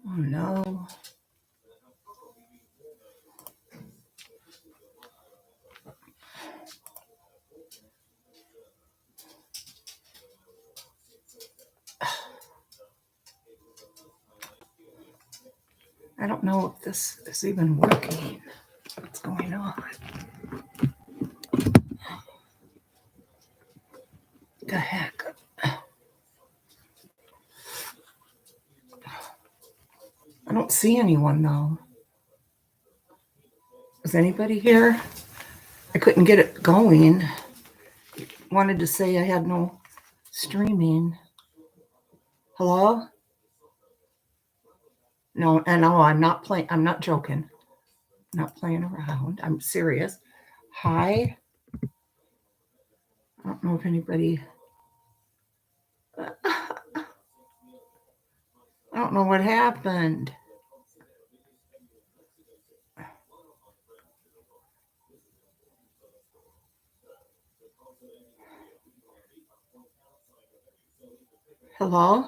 Oh no. I don't know if this is even working. What's going on? The heck? I don't see anyone though. Is anybody here? I couldn't get it going. Wanted to say I had no streaming. Hello? No, and no, I'm not playing. I'm not joking. I'm not playing around. I'm serious. Hi. I don't know if anybody. I don't know what happened. Hello?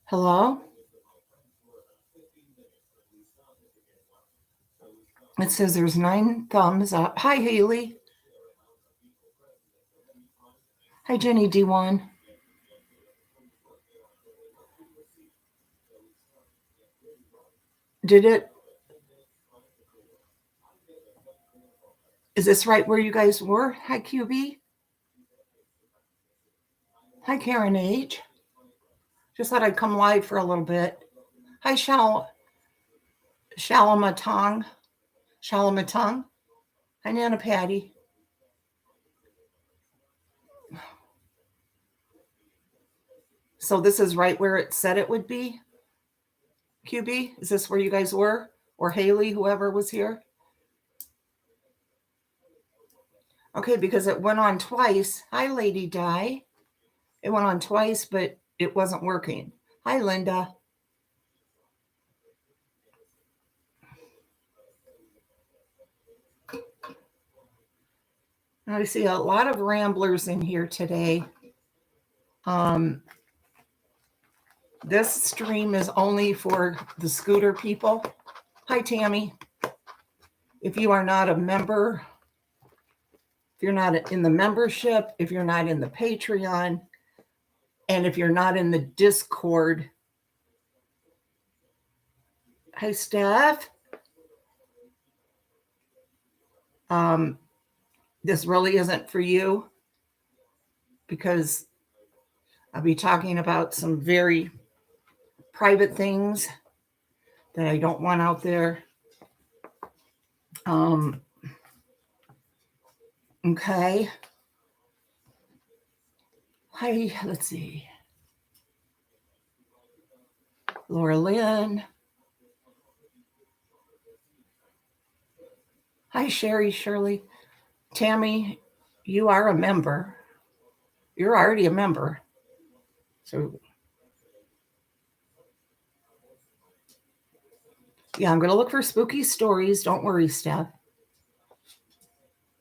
Hello? It says there's 9 thumbs up. Hi, Haley. Hi, Jenny D1. Did it? Is this right where you guys were? Hi, QB. Hi, Karen H. Just thought I'd come live for a little bit. Hi, Shalamatong. Shalamatong. Hi, Nana Patty. So this is right where it said it would be? QB? Is this where you guys were? Or Haley, whoever was here? Okay, because it went on twice. Hi, Lady Di. It went on twice, but it wasn't working. Hi, Linda. I see a lot of ramblers in here today. This stream is only for the scooter people. Hi, Tammy. If you are not a member, if you're not in the membership, if you're not in the Patreon, and if you're not in the Discord. Hi, Steph. This really isn't for you because I'll be talking about some very private things that I don't want out there. Okay. Hi, let's see. Laura Lynn. Hi, Sherry, Shirley. Tammy, you are a member. You're already a member. So, yeah, I'm going to look for spooky stories. Don't worry, Steph.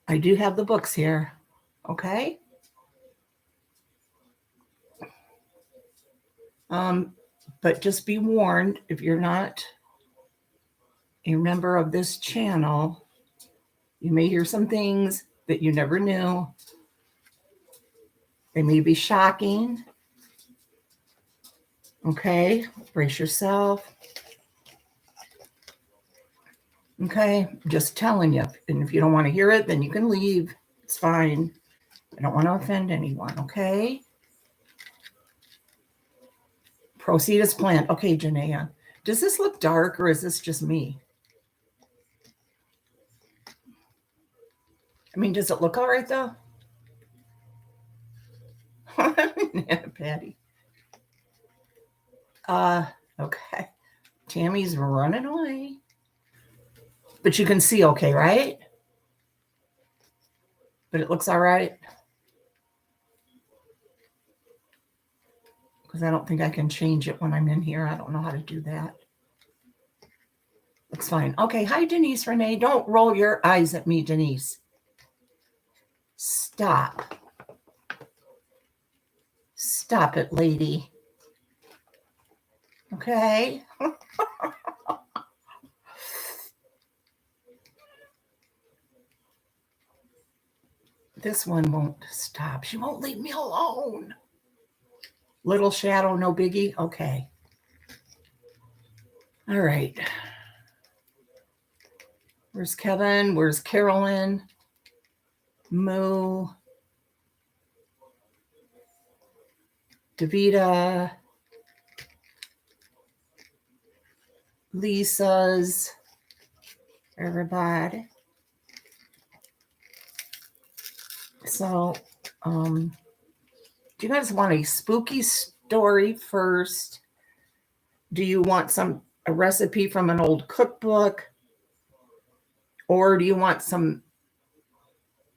I do have the books here. Okay. But just be warned, if you're not a member of this channel, you may hear some things that you never knew. They may be shocking. Okay, brace yourself. Okay, just telling you. And if you don't want to hear it, then you can leave. It's fine. I don't want to offend anyone, okay? Proceed as planned. Okay, Janaea. Does this look dark or is this just me? I mean, does it look all right though? Patty. Okay. Tammy's running away. But you can see okay, right? But it looks all right. Because I don't think I can change it when I'm in here. I don't know how to do that. Looks fine. Okay. Hi, Denise Renee. Don't roll your eyes at me, Denise. Stop. Stop it, lady. Okay. This one won't stop. She won't leave me alone. Little shadow, no biggie. Okay. All right. Where's Kevin? Where's Carolyn? Moo. Davita. Lisa's. Everybody. So, do you guys want a spooky story first? Do you want a recipe from an old cookbook? Or do you want some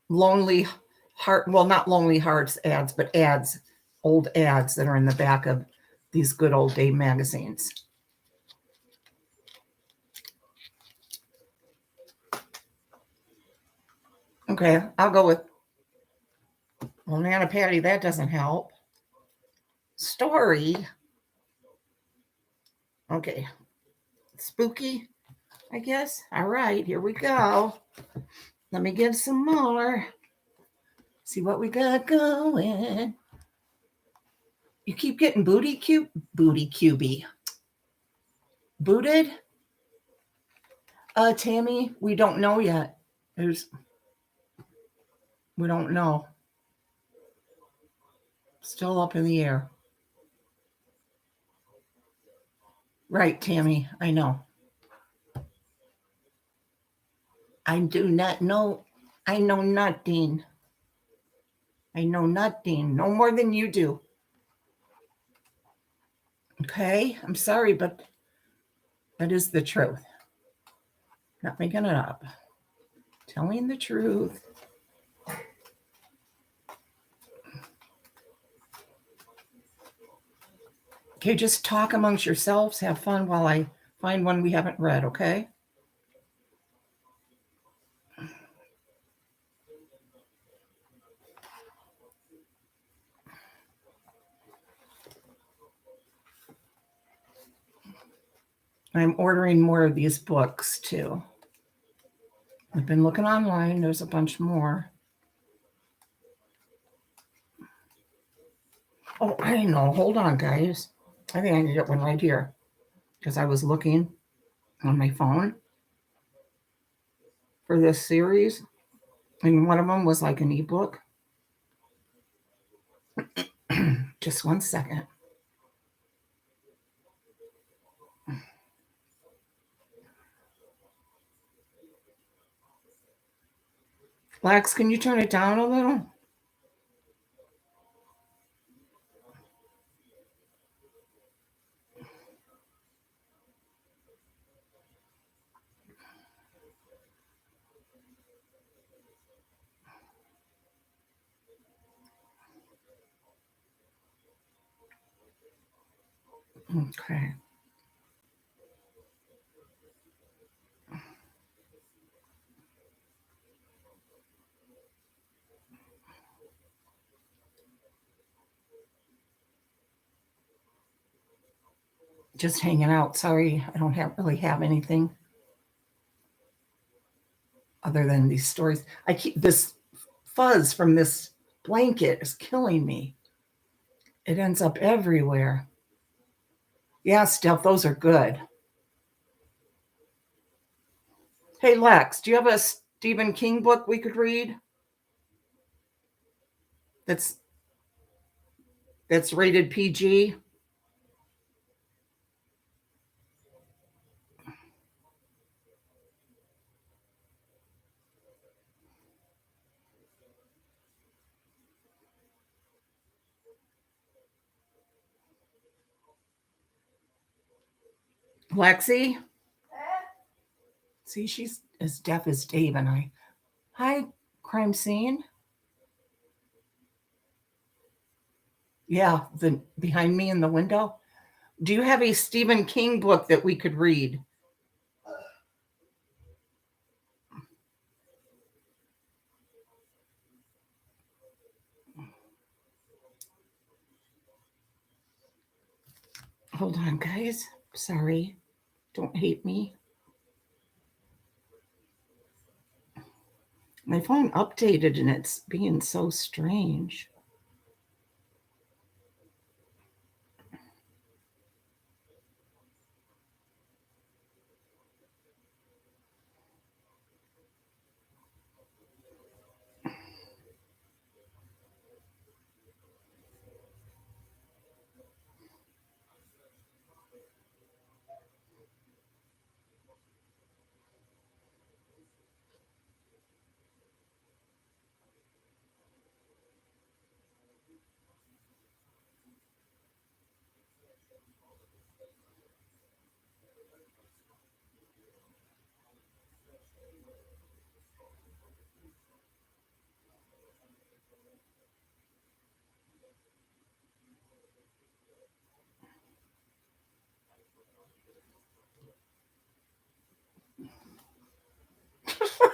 lonely heart, well, not lonely hearts ads, but ads, old ads that are in the back of these good old day magazines? Okay, I'll go with, well, Nana Patty, that doesn't help. Story. Okay. Spooky, I guess. All right, here we go. Let me get some more. See what we got going. You keep getting booty cubey. Booted? Tammy, we don't know yet. We don't know. Still up in the air. Right, Tammy, I know. I do not know. I know nothing. I know nothing. No more than you do. Okay? I'm sorry, but that is the truth. Not making it up. Telling the truth. Okay, just talk amongst yourselves. Have fun while I find one we haven't read, okay? I'm ordering more of these books too. I've been looking online. There's a bunch more. Oh, I know. Hold on, guys. I think I can get one right here because I was looking on my phone for this series, and one of them was like an ebook. Just one second. Lex, can you turn it down a little? Okay. Just hanging out. Sorry, I don't really have anything other than these stories. I keep this fuzz from this blanket is killing me. It ends up everywhere. Yeah, Steph, those are good. Hey, Lex, do you have a Stephen King book we could read? That's rated PG. Lexi? See, she's as deaf as Dave and I. Hi, crime scene. Yeah, the behind me in the window. Do you have a Stephen King book that we could read? Hold on, guys. Sorry. Don't hate me. My phone updated and it's being so strange.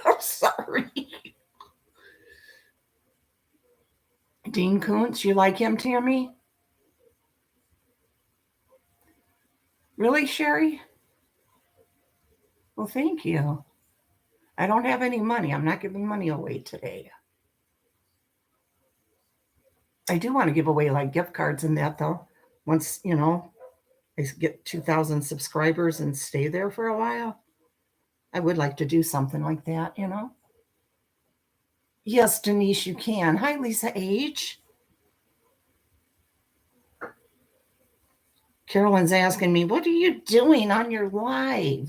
I'm sorry. Dean Koontz, you like him, Tammy? Really, Sherry? Well, thank you. I don't have any money. I'm not giving money away today. I do want to give away like gift cards and that though. Once, I get 2,000 subscribers and stay there for a while, I would like to do something like that. Yes, Denise, you can. Hi, Lisa H. Carolyn's asking me, what are you doing on your live?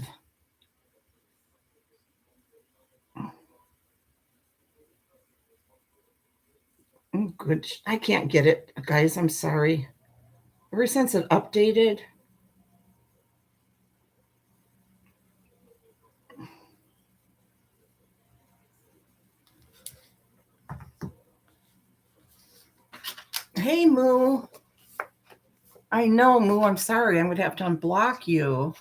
Good. I can't get it, guys. I'm sorry. Ever since it updated. Hey, Moo. I know, Moo. I'm sorry. I'm going to have to unblock you.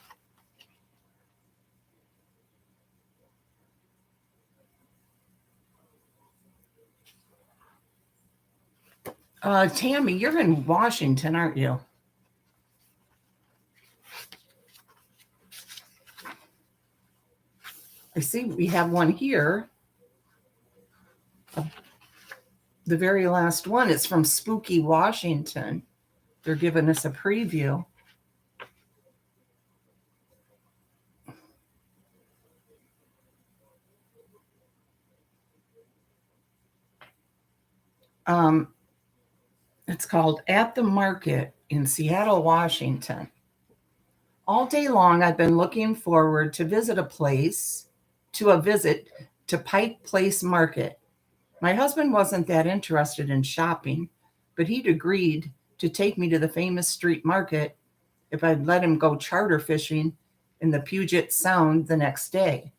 Tammy, you're in Washington, aren't you? I see we have one here. The very last one is from Spooky, Washington. They're giving us a preview. It's called At the Market in Seattle, Washington. All day long, I've been looking forward to a visit to Pike Place Market. My husband wasn't that interested in shopping, but he'd agreed to take me to the famous street market if I'd let him go charter fishing in the Puget Sound the next day.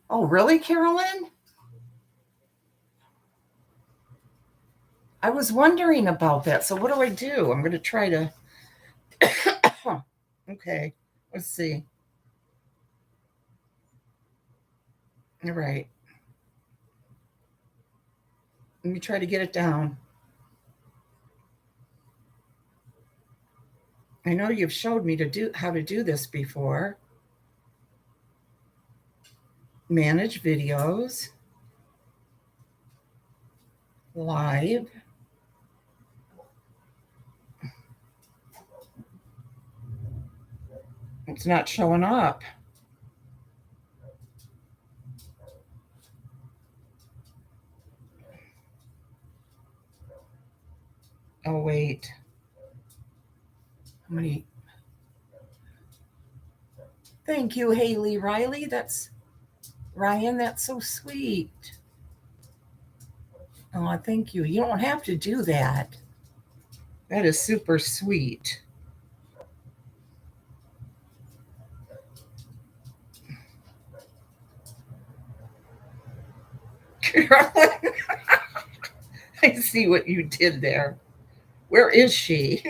Oh, really, Carolyn? I was wondering about that. So what do I do? I'm going to try to. Okay, let's see. All right. Let me try to get it down. I know you've showed me how to do this before. Manage videos. Live. It's not showing up. Oh, wait. How many? Thank you, Haley Riley. That's Ryan. That's so sweet. Oh, thank you. You don't have to do that. That is super sweet. I see what you did there. Where is she?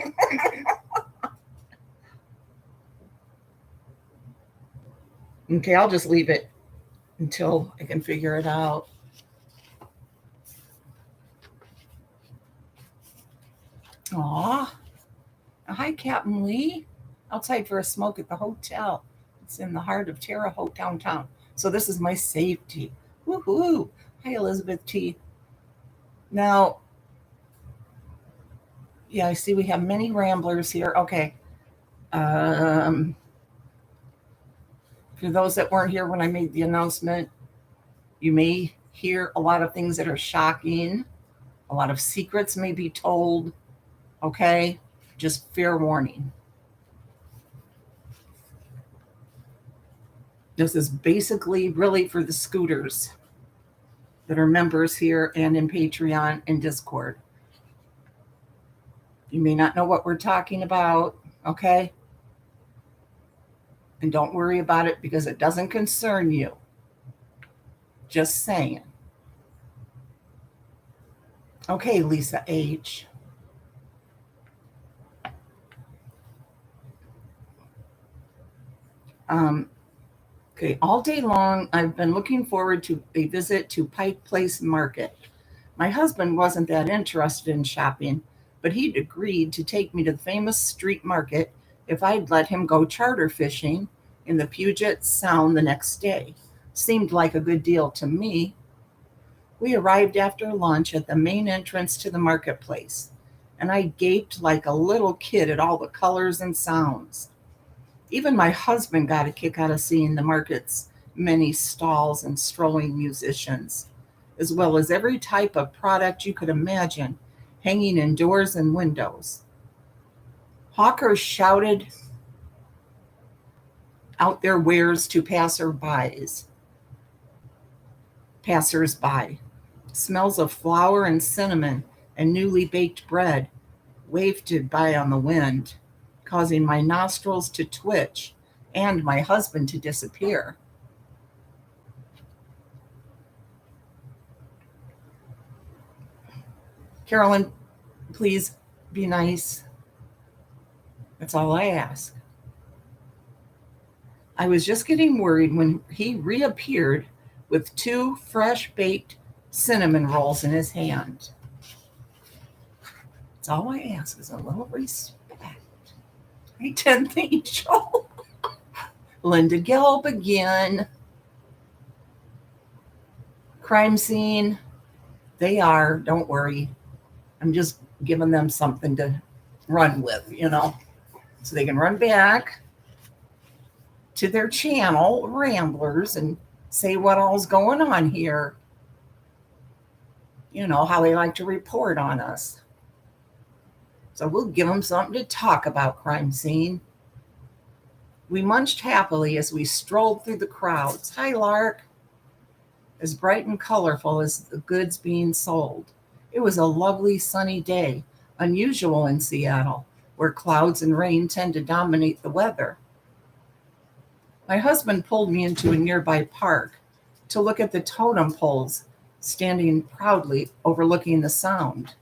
Okay, I'll just leave it until I can figure it out. Aw. Hi, Captain Lee. Outside for a smoke at the hotel. It's in the heart of Terre Haute downtown. So this is my safety. Woohoo. Hi, Elizabeth T. Now, yeah, I see we have many ramblers here. Okay. Um, for those that weren't here when I made the announcement, you may hear a lot of things that are shocking. A lot of secrets may be told. Okay. Just fair warning. This is basically really for the scooters that are members here and in Patreon and Discord. You may not know what we're talking about, okay? And don't worry about it because it doesn't concern you. Just saying. Okay, Lisa H. Okay, all day long, I've been looking forward to a visit to Pike Place Market. My husband wasn't that interested in shopping, but he'd agreed to take me to the famous street market if I'd let him go charter fishing in the Puget Sound the next day. Seemed like a good deal to me. We arrived after lunch at the main entrance to the marketplace, and I gaped like a little kid at all the colors and sounds. Even my husband got a kick out of seeing the market's many stalls and strolling musicians, as well as every type of product you could imagine hanging in doors and windows. Hawkers shouted out their wares to passers-by. Smells of flour and cinnamon and newly baked bread wafted by on the wind, causing my nostrils to twitch and my husband to disappear. Carolyn, please be nice. That's all I ask. I was just getting worried when he reappeared with 2 fresh baked cinnamon rolls in his hand. That's all I ask is a little respect. Hey, 10th Angel. Linda Gelb again. Crime scene. They are, don't worry. I'm just giving them something to run with, so they can run back to their channel, Ramblers, and say what all's going on here. How they like to report on us. So we'll give them something to talk about, crime scene. We munched happily as we strolled through the crowds. Hi, Lark. As bright and colorful as the goods being sold. It was a lovely sunny day, unusual in Seattle, where clouds and rain tend to dominate the weather. My husband pulled me into a nearby park to look at the totem poles standing proudly overlooking the Sound.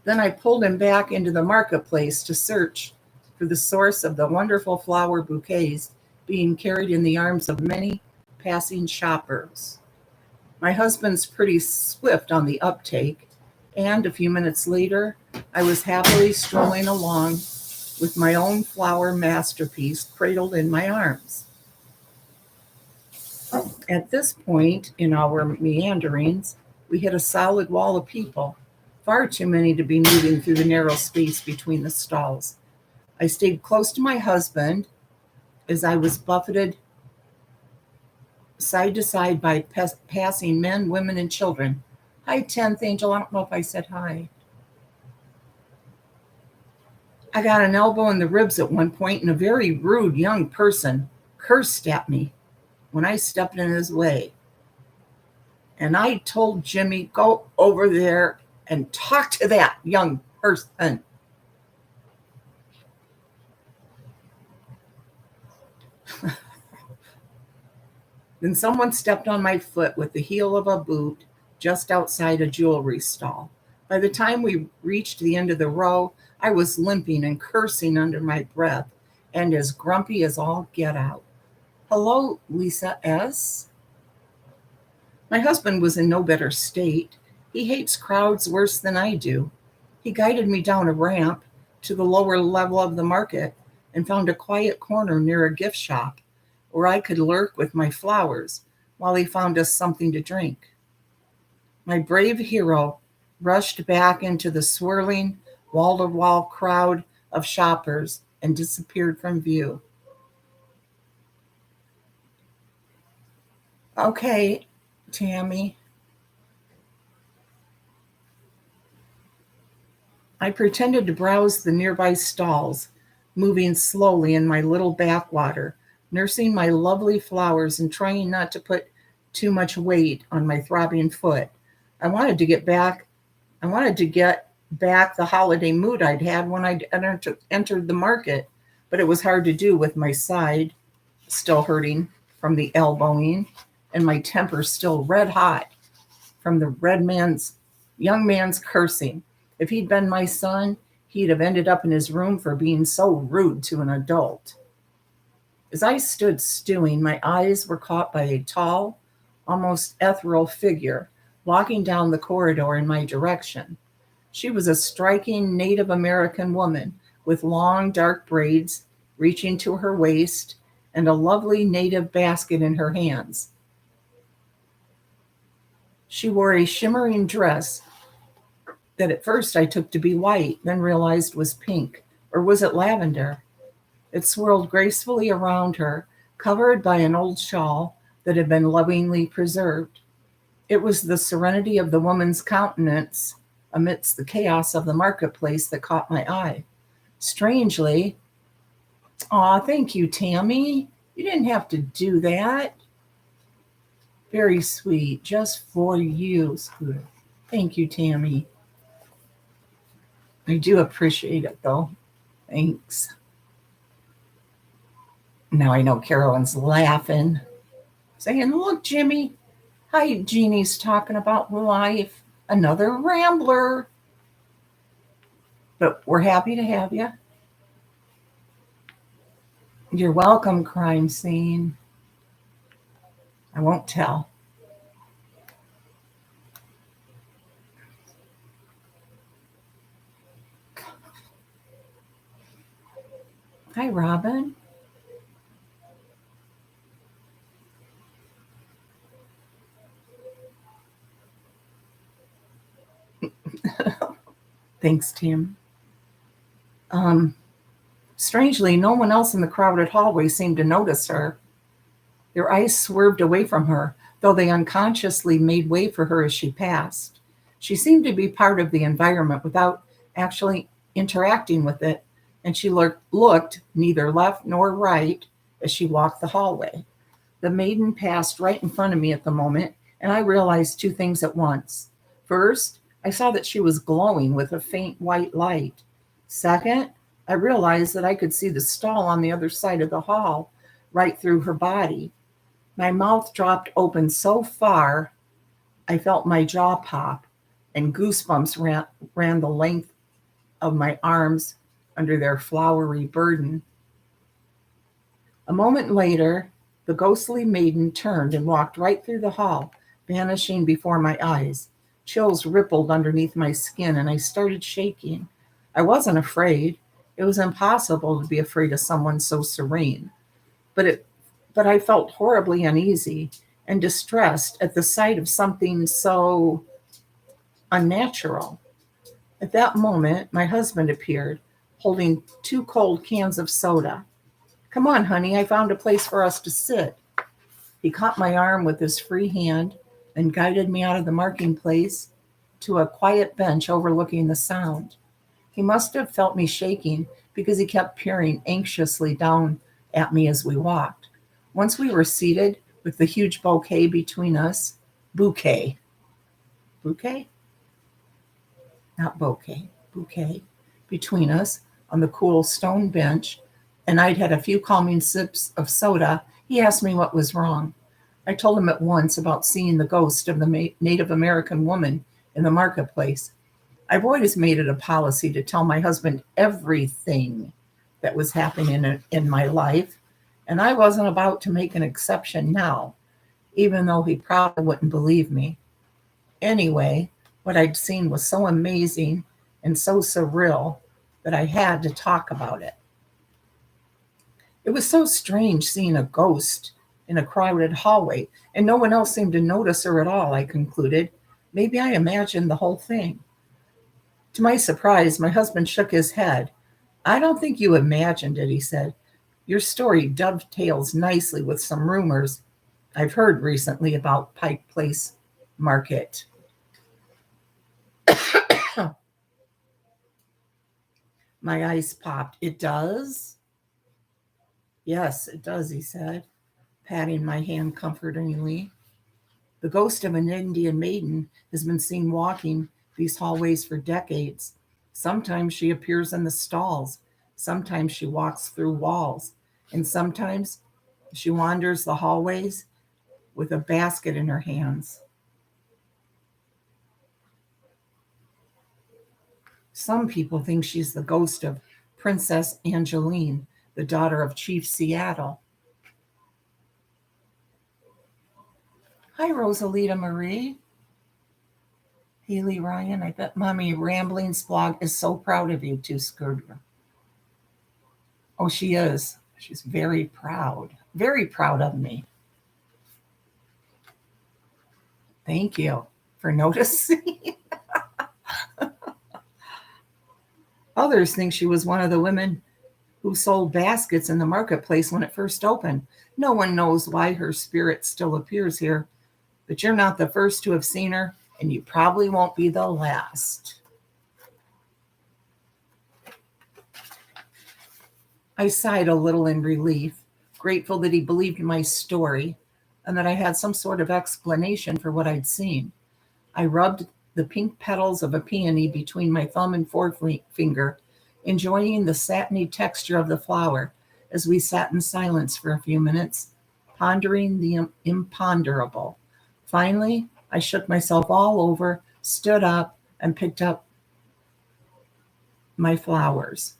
Then I pulled him back into the marketplace to search for the source of the wonderful flower bouquets being carried in the arms of many passing shoppers. My husband's pretty swift on the uptake, and a few minutes later, I was happily strolling along with my own flower masterpiece cradled in my arms. At this point in our meanderings, we hit a solid wall of people, far too many to be moving through the narrow space between the stalls. I stayed close to my husband as I was buffeted side to side by passing men, women, and children. Hi, 10th Angel. I don't know if I said hi. I got an elbow in the ribs at one point, and a very rude young person cursed at me when I stepped in his way. And I told Jimmy, go over there and talk to that young person. Then someone stepped on my foot with the heel of a boot just outside a jewelry stall. By the time we reached the end of the row, I was limping and cursing under my breath and as grumpy as all get out. Hello, Lisa S. My husband was in no better state. He hates crowds worse than I do, He guided me down a ramp to the lower level of the market and found a quiet corner near a gift shop where I could lurk with my flowers while he found us something to drink. My brave hero rushed back into the swirling, wall to wall crowd of shoppers and disappeared from view. Okay, Tammy. I pretended to browse the nearby stalls, moving slowly in my little backwater, nursing my lovely flowers and trying not to put too much weight on my throbbing foot. I wanted to get back I wanted to get back the holiday mood I'd had when I'd entered the market, but it was hard to do with my side still hurting from the elbowing and my temper still red hot from the young man's cursing. If he'd been my son, he'd have ended up in his room for being so rude to an adult. As I stood stewing, my eyes were caught by a tall, almost ethereal figure walking down the corridor in my direction. She was a striking Native American woman with long, dark braids reaching to her waist and a lovely native basket in her hands. She wore a shimmering dress that at first I took to be white, then realized was pink, or was it lavender? It swirled gracefully around her, covered by an old shawl that had been lovingly preserved. It was the serenity of the woman's countenance amidst the chaos of the marketplace that caught my eye. Strangely, aw, thank you, Tammy. You didn't have to do that. Very sweet, just for you, Scooter. Thank you, Tammy. I do appreciate it, though. Thanks. Now I know Carolyn's laughing, saying, look, Jimmy, hi, Jeannie's talking about life. Another rambler. But we're happy to have you. You're welcome, crime scene. I won't tell. Hi, Robin. Thanks, Tim. Um, Strangely, no one else in the crowded hallway seemed to notice her. Their eyes swerved away from her, though they unconsciously made way for her as she passed. She seemed to be part of the environment without actually interacting with it, and she looked neither left nor right as she walked the hallway. The maiden passed right in front of me at the moment, and I realized two things at once. First, I saw that she was glowing with a faint white light. Second, I realized that I could see the stall on the other side of the hall, right through her body. My mouth dropped open so far, I felt my jaw pop, and goosebumps ran the length of my arms under their flowery burden. A moment later, the ghostly maiden turned and walked right through the hall, vanishing before my eyes. Chills rippled underneath my skin, and I started shaking. I wasn't afraid. It was impossible to be afraid of someone so serene. But it but I felt horribly uneasy and distressed at the sight of something so unnatural. At that moment, my husband appeared, holding two cold cans of soda. Come on, honey, I found a place for us to sit. He caught my arm with his free hand and guided me out of the marking place to a quiet bench overlooking the sound. He must have felt me shaking because he kept peering anxiously down at me as we walked. Once we were seated with the huge bouquet, bouquet, not bouquet, bouquet, between us on the cool stone bench, and I'd had a few calming sips of soda, he asked me what was wrong. I told him at once about seeing the ghost of the Native American woman in the marketplace. I've always made it a policy to tell my husband everything that was happening in my life, and I wasn't about to make an exception now, even though he probably wouldn't believe me. Anyway, what I'd seen was so amazing and so surreal that I had to talk about it. It was so strange seeing a ghost in a crowded hallway, and no one else seemed to notice her at all, I concluded. Maybe I imagined the whole thing. To my surprise, my husband shook his head. I don't think you imagined it, he said. Your story dovetails nicely with some rumors I've heard recently about Pike Place Market. My eyes popped. It does? Yes, it does, he said, patting my hand comfortingly. The ghost of an Indian maiden has been seen walking these hallways for decades. Sometimes she appears in the stalls, sometimes she walks through walls, and sometimes she wanders the hallways with a basket in her hands. Some people think she's the ghost of Princess Angeline, the daughter of Chief Seattle. Hi, Rosalita Marie. Haley Ryan, I bet Mommy Ramblings blog is so proud of you too, Scooter. Oh, she is. She's very proud of me. Thank you for noticing. Others think she was one of the women who sold baskets in the marketplace when it first opened. No one knows why her spirit still appears here, but you're not the first to have seen her, and you probably won't be the last. I sighed a little in relief, grateful that he believed my story and that I had some sort of explanation for what I'd seen. I rubbed the pink petals of a peony between my thumb and forefinger, enjoying the satiny texture of the flower as we sat in silence for a few minutes, pondering the imponderable. Finally, I shook myself all over, stood up, and picked up my flowers.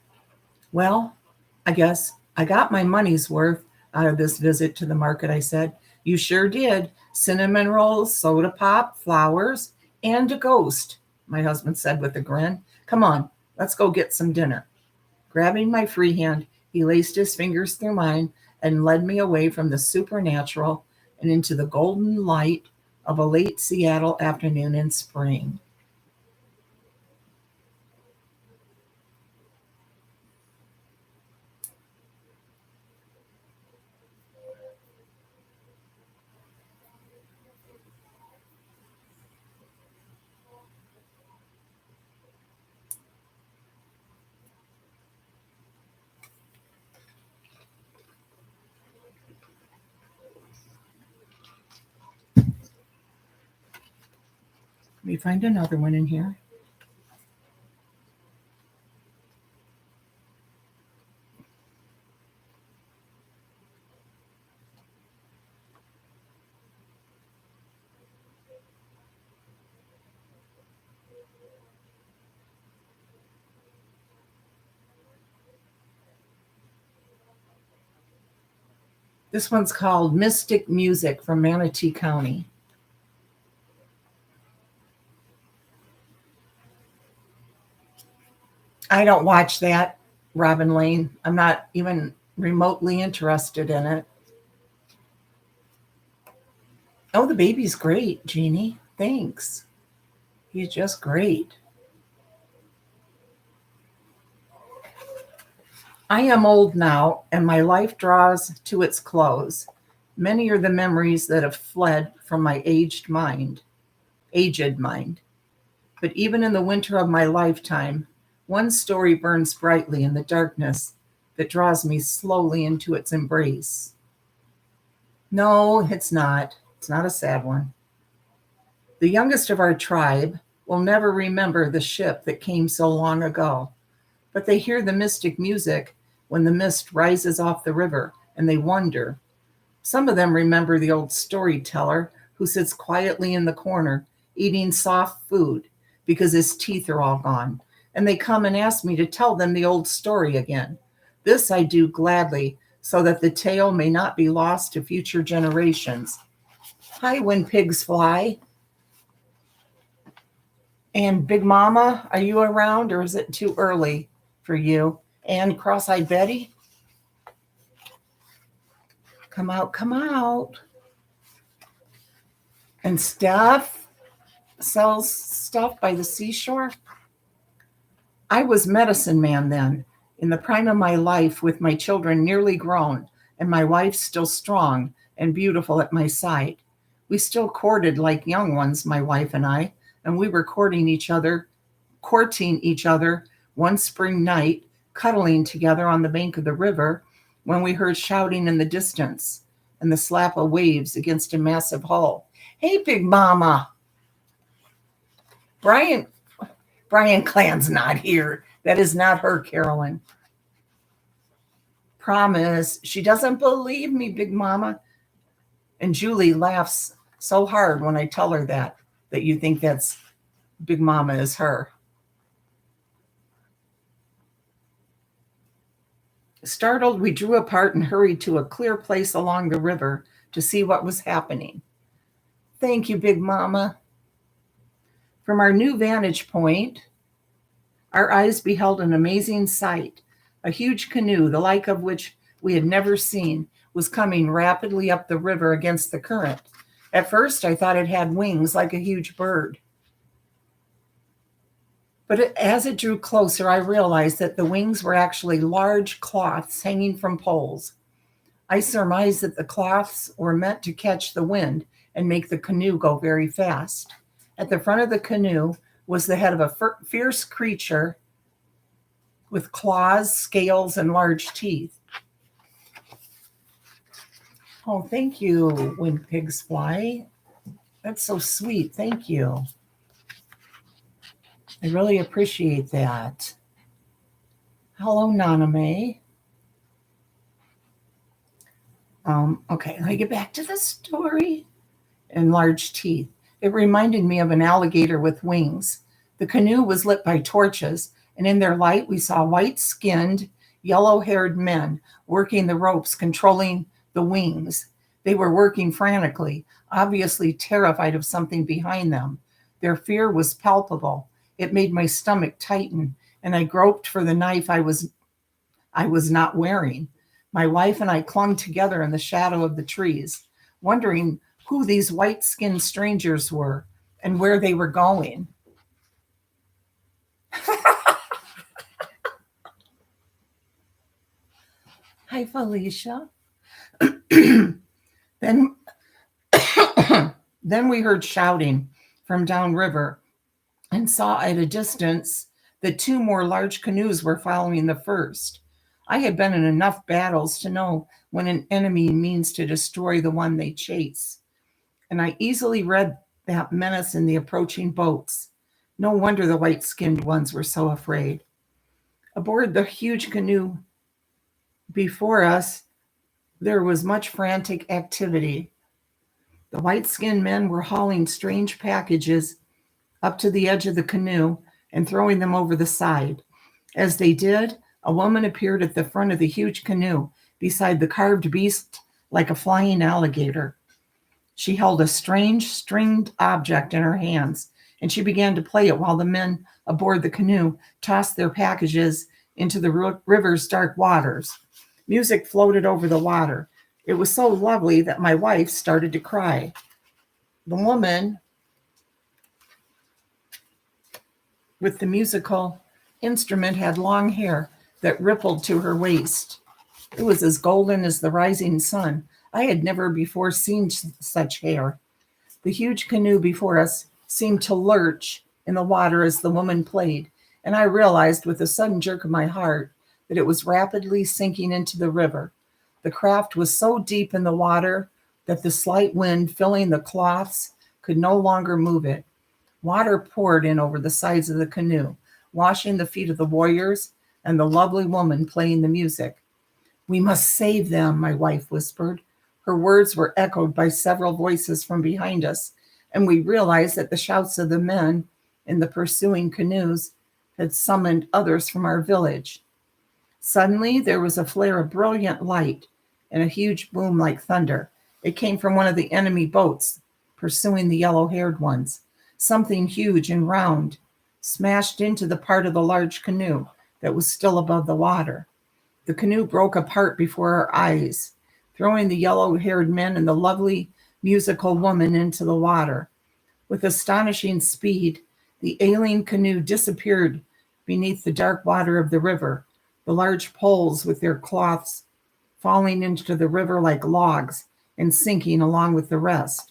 Well, I guess I got my money's worth out of this visit to the market, I said. You sure did. Cinnamon rolls, soda pop, flowers, and a ghost, my husband said with a grin. Come on, let's go get some dinner. Grabbing my free hand, he laced his fingers through mine and led me away from the supernatural and into the golden light of a late Seattle afternoon in spring. Let me find another one in here. This one's called Mystic Music from Manatee County. I don't watch that, Robin Lane. I'm not even remotely interested in it. Oh, the baby's great, Jeannie. Thanks. He's just great. I am old now, and my life draws to its close. Many are the memories that have fled from my aged mind. But even in the winter of my lifetime, one story burns brightly in the darkness that draws me slowly into its embrace. No, it's not. It's not a sad one. The youngest of our tribe will never remember the ship that came so long ago, but they hear the mystic music when the mist rises off the river, and they wonder. Some of them remember the old storyteller who sits quietly in the corner eating soft food because his teeth are all gone, and they come and ask me to tell them the old story again. This I do gladly, so that the tale may not be lost to future generations. Hi, When Pigs Fly. And Big Mama, are you around or is it too early for you? And Cross-Eyed Betty, come out, come out. And Steph sells stuff by the seashore. I was medicine man then, in the prime of my life, with my children nearly grown and my wife still strong and beautiful at my side. We still courted like young ones, my wife and I, and we were courting each other one spring night, cuddling together on the bank of the river when we heard shouting in the distance and the slap of waves against a massive hull. Hey, Big Mama. Brian Clan's not here. That is not her, Carolyn. Promise. She doesn't believe me, Big Mama. And Julie laughs so hard when I tell her that you think that's Big Mama is her. Startled, we drew apart and hurried to a clear place along the river to see what was happening. Thank you, Big Mama. From our new vantage point, our eyes beheld an amazing sight. A huge canoe, the like of which we had never seen, was coming rapidly up the river against the current. At first, I thought it had wings like a huge bird. But as it drew closer, I realized that the wings were actually large cloths hanging from poles. I surmised that the cloths were meant to catch the wind and make the canoe go very fast. At the front of the canoe was the head of a fierce creature with claws, scales, and large teeth. Oh, thank you, When Pigs Fly. That's so sweet. Thank you. I really appreciate that. Hello, Nana May. Okay, let me get back to the story. And large teeth. It reminded me of an alligator with wings. The canoe was lit by torches, and in their light we saw white-skinned, yellow-haired men working the ropes, controlling the wings. They were working frantically, obviously terrified of something behind them. Their fear was palpable. It made my stomach tighten, and I groped for the knife I was not wearing. My wife and I clung together in the shadow of the trees, wondering who these white-skinned strangers were and where they were going. Hi, Felicia. Then we heard shouting from downriver and saw at a distance that two more large canoes were following the first. I had been in enough battles to know when an enemy means to destroy the one they chase, and I easily read that menace in the approaching boats. No wonder the white-skinned ones were so afraid. Aboard the huge canoe before us, there was much frantic activity. The white-skinned men were hauling strange packages up to the edge of the canoe and throwing them over the side. As they did, a woman appeared at the front of the huge canoe beside the carved beast like a flying alligator. She held a strange stringed object in her hands, and she began to play it while the men aboard the canoe tossed their packages into the river's dark waters. Music floated over the water. It was so lovely that my wife started to cry. The woman with the musical instrument had long hair that rippled to her waist. It was as golden as the rising sun. I had never before seen such hair. The huge canoe before us seemed to lurch in the water as the woman played, and I realized with a sudden jerk of my heart that it was rapidly sinking into the river. The craft was so deep in the water that the slight wind filling the cloths could no longer move it. Water poured in over the sides of the canoe, washing the feet of the warriors and the lovely woman playing the music. We must save them, my wife whispered. Her words were echoed by several voices from behind us, and we realized that the shouts of the men in the pursuing canoes had summoned others from our village. Suddenly, there was a flare of brilliant light and a huge boom like thunder. It came from one of the enemy boats pursuing the yellow-haired ones. Something huge and round smashed into the part of the large canoe that was still above the water. The canoe broke apart before our eyes, throwing the yellow-haired men and the lovely musical woman into the water. With astonishing speed, the alien canoe disappeared beneath the dark water of the river, the large poles with their cloths falling into the river like logs and sinking along with the rest.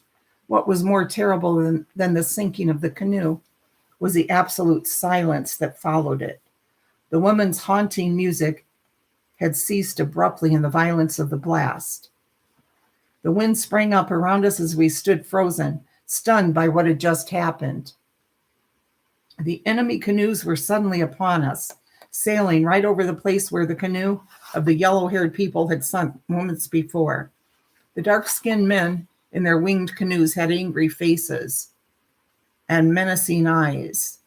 What was more terrible than the sinking of the canoe was the absolute silence that followed it. The woman's haunting music had ceased abruptly in the violence of the blast. The wind sprang up around us as we stood frozen, stunned by what had just happened. The enemy canoes were suddenly upon us, sailing right over the place where the canoe of the yellow-haired people had sunk moments before. The dark-skinned men in their winged canoes had angry faces and menacing eyes.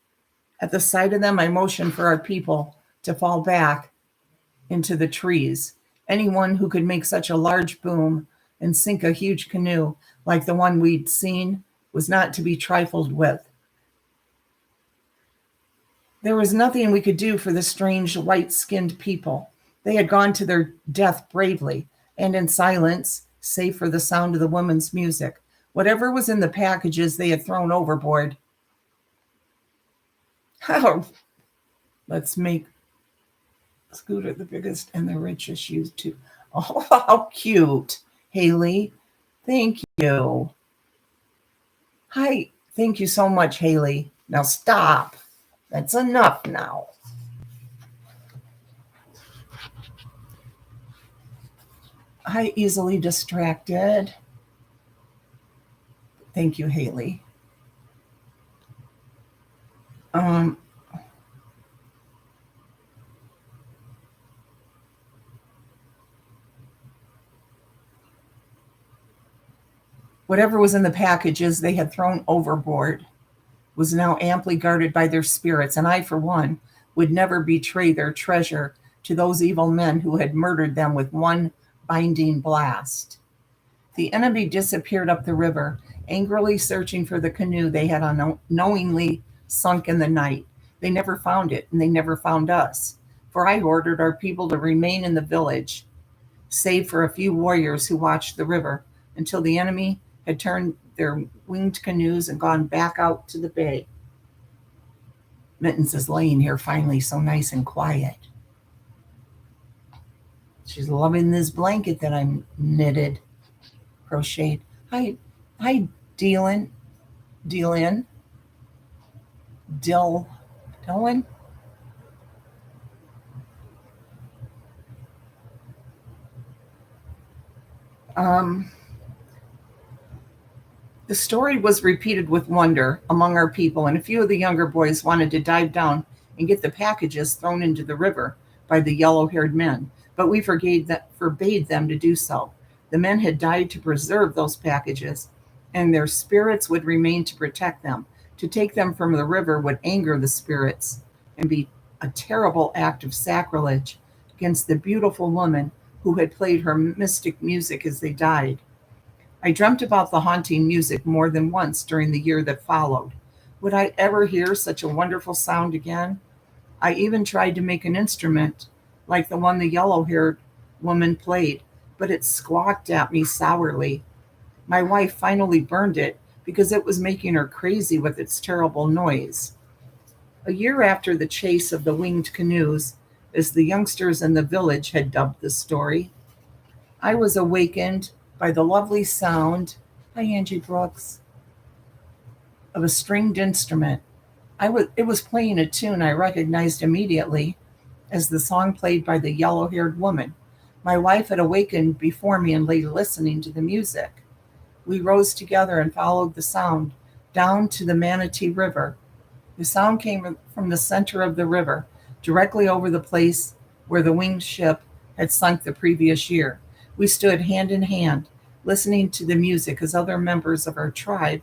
At the sight of them, I motioned for our people to fall back into the trees. Anyone who could make such a large boom and sink a huge canoe like the one we'd seen was not to be trifled with. There was nothing we could do for the strange white-skinned people. They had gone to their death bravely and in silence, save for the sound of the woman's music. Whatever was in the packages they had thrown overboard. Oh, let's make Scooter the biggest and the richest used to. Oh, how cute, Haley. Thank you. Hi, thank you so much, Haley. Now stop. That's enough now. Hi, easily distracted. Thank you, Haley. Whatever was in the packages they had thrown overboard was now amply guarded by their spirits, and I, for one, would never betray their treasure to those evil men who had murdered them with one binding blast. The enemy disappeared up the river, angrily searching for the canoe they had unknowingly sunk in the night. They never found it, and they never found us, for I ordered our people to remain in the village, save for a few warriors who watched the river until the enemy had turned their winged canoes and gone back out to the bay. Mittens is laying here finally so nice and quiet. She's loving this blanket that I'm knitted, crocheted. Hi, Dylan. Dylan. Dylan. The story was repeated with wonder among our people, and a few of the younger boys wanted to dive down and get the packages thrown into the river by the yellow-haired men, but we forbade them to do so. The men had died to preserve those packages, and their spirits would remain to protect them. To take them from the river would anger the spirits and be a terrible act of sacrilege against the beautiful woman who had played her mystic music as they died. I dreamt about the haunting music more than once during the year that followed. Would I ever hear such a wonderful sound again? I even tried to make an instrument like the one the yellow-haired woman played, but it squawked at me sourly. My wife finally burned it because it was making her crazy with its terrible noise. A year after the chase of the winged canoes, as the youngsters in the village had dubbed the story, I was awakened by the lovely sound, hi Angie Brooks, of a stringed instrument. It was playing a tune I recognized immediately as the song played by the yellow-haired woman. My wife had awakened before me and lay listening to the music. We rose together and followed the sound down to the Manatee River. The sound came from the center of the river, directly over the place where the winged ship had sunk the previous year. We stood hand in hand, listening to the music as other members of our tribe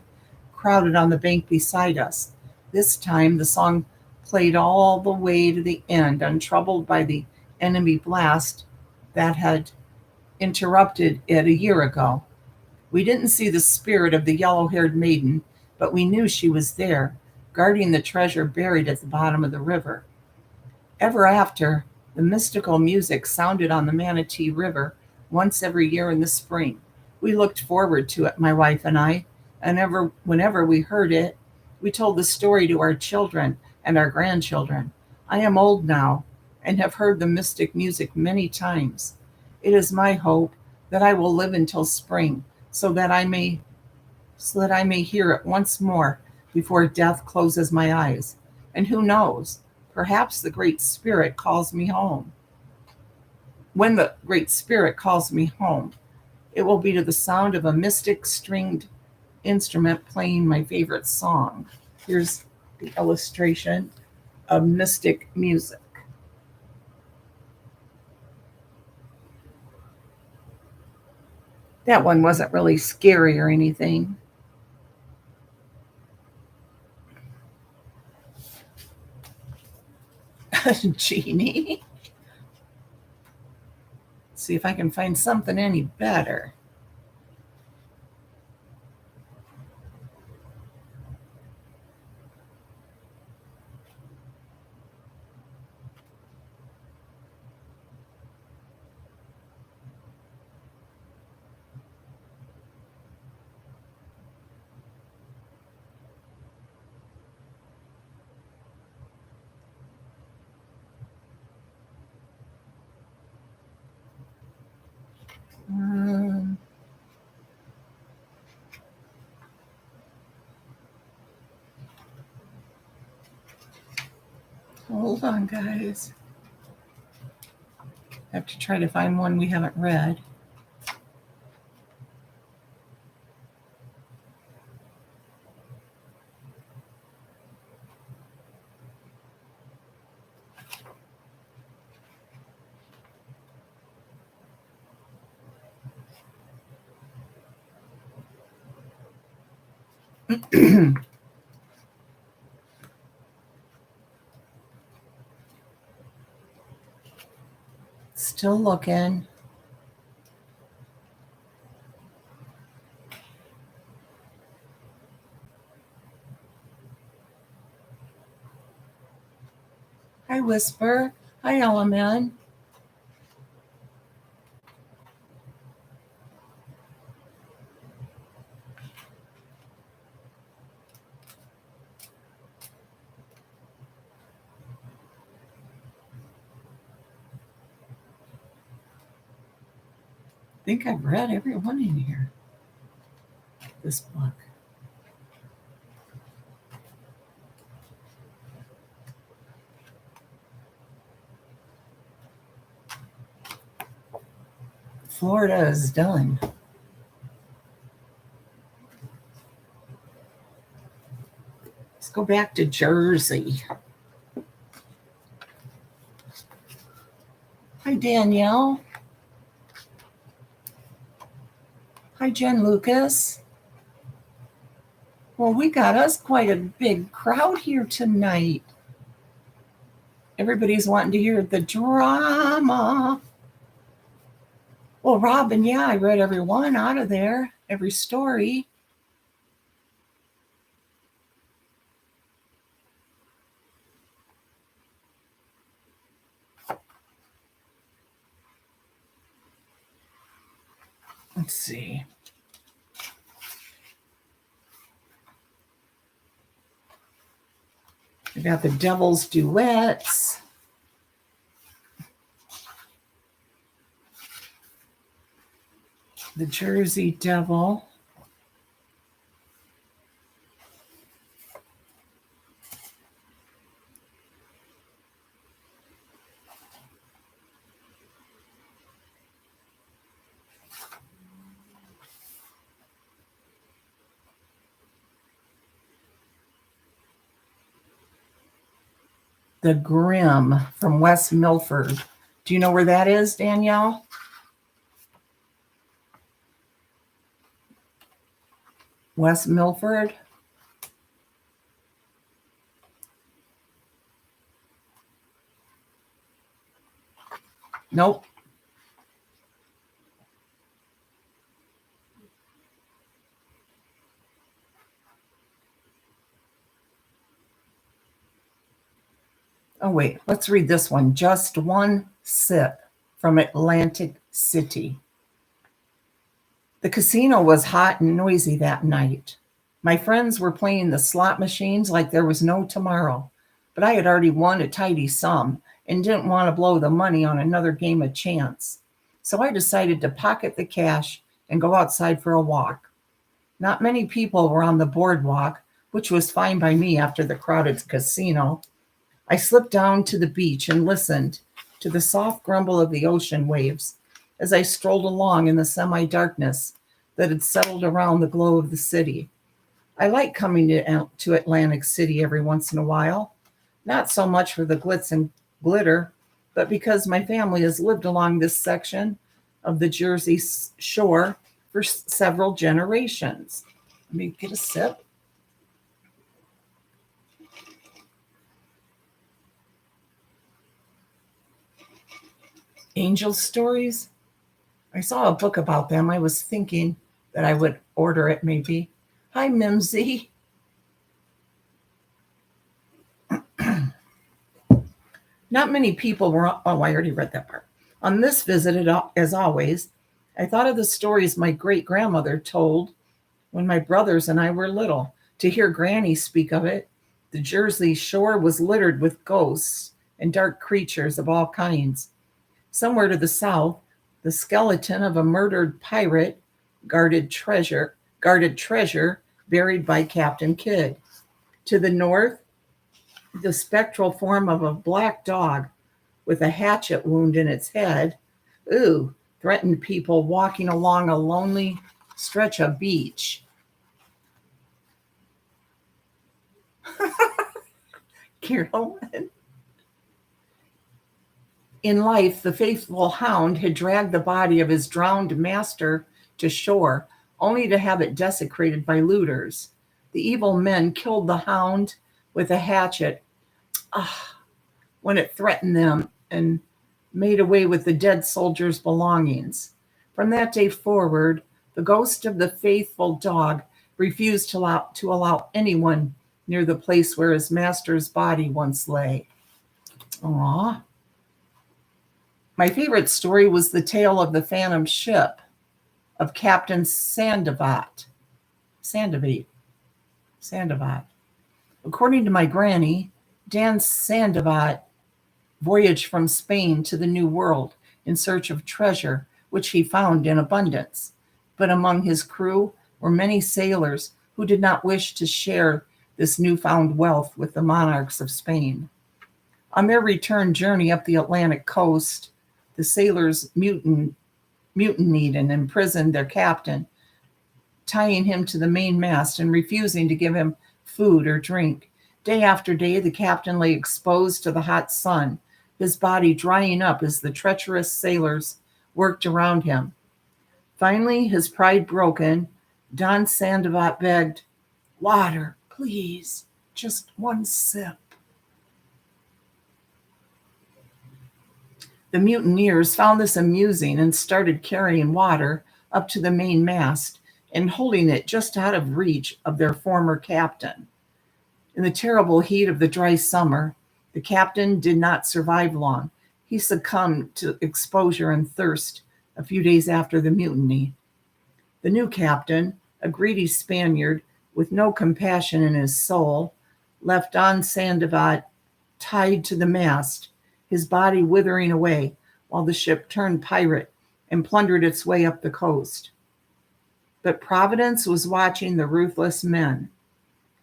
crowded on the bank beside us. This time the song played all the way to the end, untroubled by the enemy blast that had interrupted it a year ago. We didn't see the spirit of the yellow-haired maiden, but we knew she was there, guarding the treasure buried at the bottom of the river. Ever after, the mystical music sounded on the Manatee River once every year in the spring. We looked forward to it, my wife and I, and whenever we heard it, we told the story to our children and our grandchildren. I am old now and have heard the mystic music many times. It is my hope that I will live until spring so that I may hear it once more before death closes my eyes. And who knows, perhaps the Great Spirit calls me home. When the Great Spirit calls me home, it will be to the sound of a mystic stringed instrument playing my favorite song. Here's the illustration of mystic music. That one wasn't really scary or anything. Genie. See if I can find something any better. Um, Hold on, guys. I have to try to find one we haven't read. Still looking. Hi, Whisper. Hi, Element. I think I've read every one in here. This book. Florida is done. Let's go back to Jersey. Hi, Danielle. Hi, Jen Lucas. Well, we got us quite a big crowd here tonight. Everybody's wanting to hear the drama. Well, Robin, yeah, I read every one out of there, every story. Let's see. We got the Devil's Duets. The Jersey Devil. The Grimm from West Milford. Do you know where that is, Danielle? West Milford? Nope. Oh, wait, let's read this one. Just one sip from Atlantic City. The casino was hot and noisy that night. My friends were playing the slot machines like there was no tomorrow, but I had already won a tidy sum and didn't want to blow the money on another game of chance. So I decided to pocket the cash and go outside for a walk. Not many people were on the boardwalk, which was fine by me after the crowded casino. I slipped down to the beach and listened to the soft grumble of the ocean waves as I strolled along in the semi-darkness that had settled around the glow of the city. I like coming to Atlantic City every once in a while, not so much for the glitz and glitter, but because my family has lived along this section of the Jersey shore for several generations. Let me get a sip. Angel stories? I saw a book about them. I was thinking that I would order it maybe. Hi, Mimsy. Not many people were, oh, I already read that part. On this visit, as always, I thought of the stories my great grandmother told when my brothers and I were little. To hear Granny speak of it, the Jersey shore was littered with ghosts and dark creatures of all kinds. Somewhere to the south, the skeleton of a murdered pirate guarded treasure buried by Captain Kidd. To the north, the spectral form of a black dog with a hatchet wound in its head, threatened people walking along a lonely stretch of beach. Carolyn. In life, the faithful hound had dragged the body of his drowned master to shore, only to have it desecrated by looters. The evil men killed the hound with a hatchet when it threatened them and made away with the dead soldier's belongings. From that day forward, the ghost of the faithful dog refused to allow anyone near the place where his master's body once lay. Aww. My favorite story was the tale of the phantom ship of Captain Sandavat. According to my granny, Dan Sandavat voyaged from Spain to the New World in search of treasure, which he found in abundance. But among his crew were many sailors who did not wish to share this newfound wealth with the monarchs of Spain. On their return journey up the Atlantic coast, the sailors mutinied and imprisoned their captain, tying him to the mainmast and refusing to give him food or drink. Day after day, the captain lay exposed to the hot sun, his body drying up as the treacherous sailors worked around him. Finally, his pride broken, Don Sandavat begged, "Water, please, just one sip." The mutineers found this amusing and started carrying water up to the main mast and holding it just out of reach of their former captain. In the terrible heat of the dry summer, the captain did not survive long. He succumbed to exposure and thirst a few days after the mutiny. The new captain, a greedy Spaniard with no compassion in his soul, left Don Sandavat tied to the mast, his body withering away while the ship turned pirate and plundered its way up the coast. But Providence was watching the ruthless men.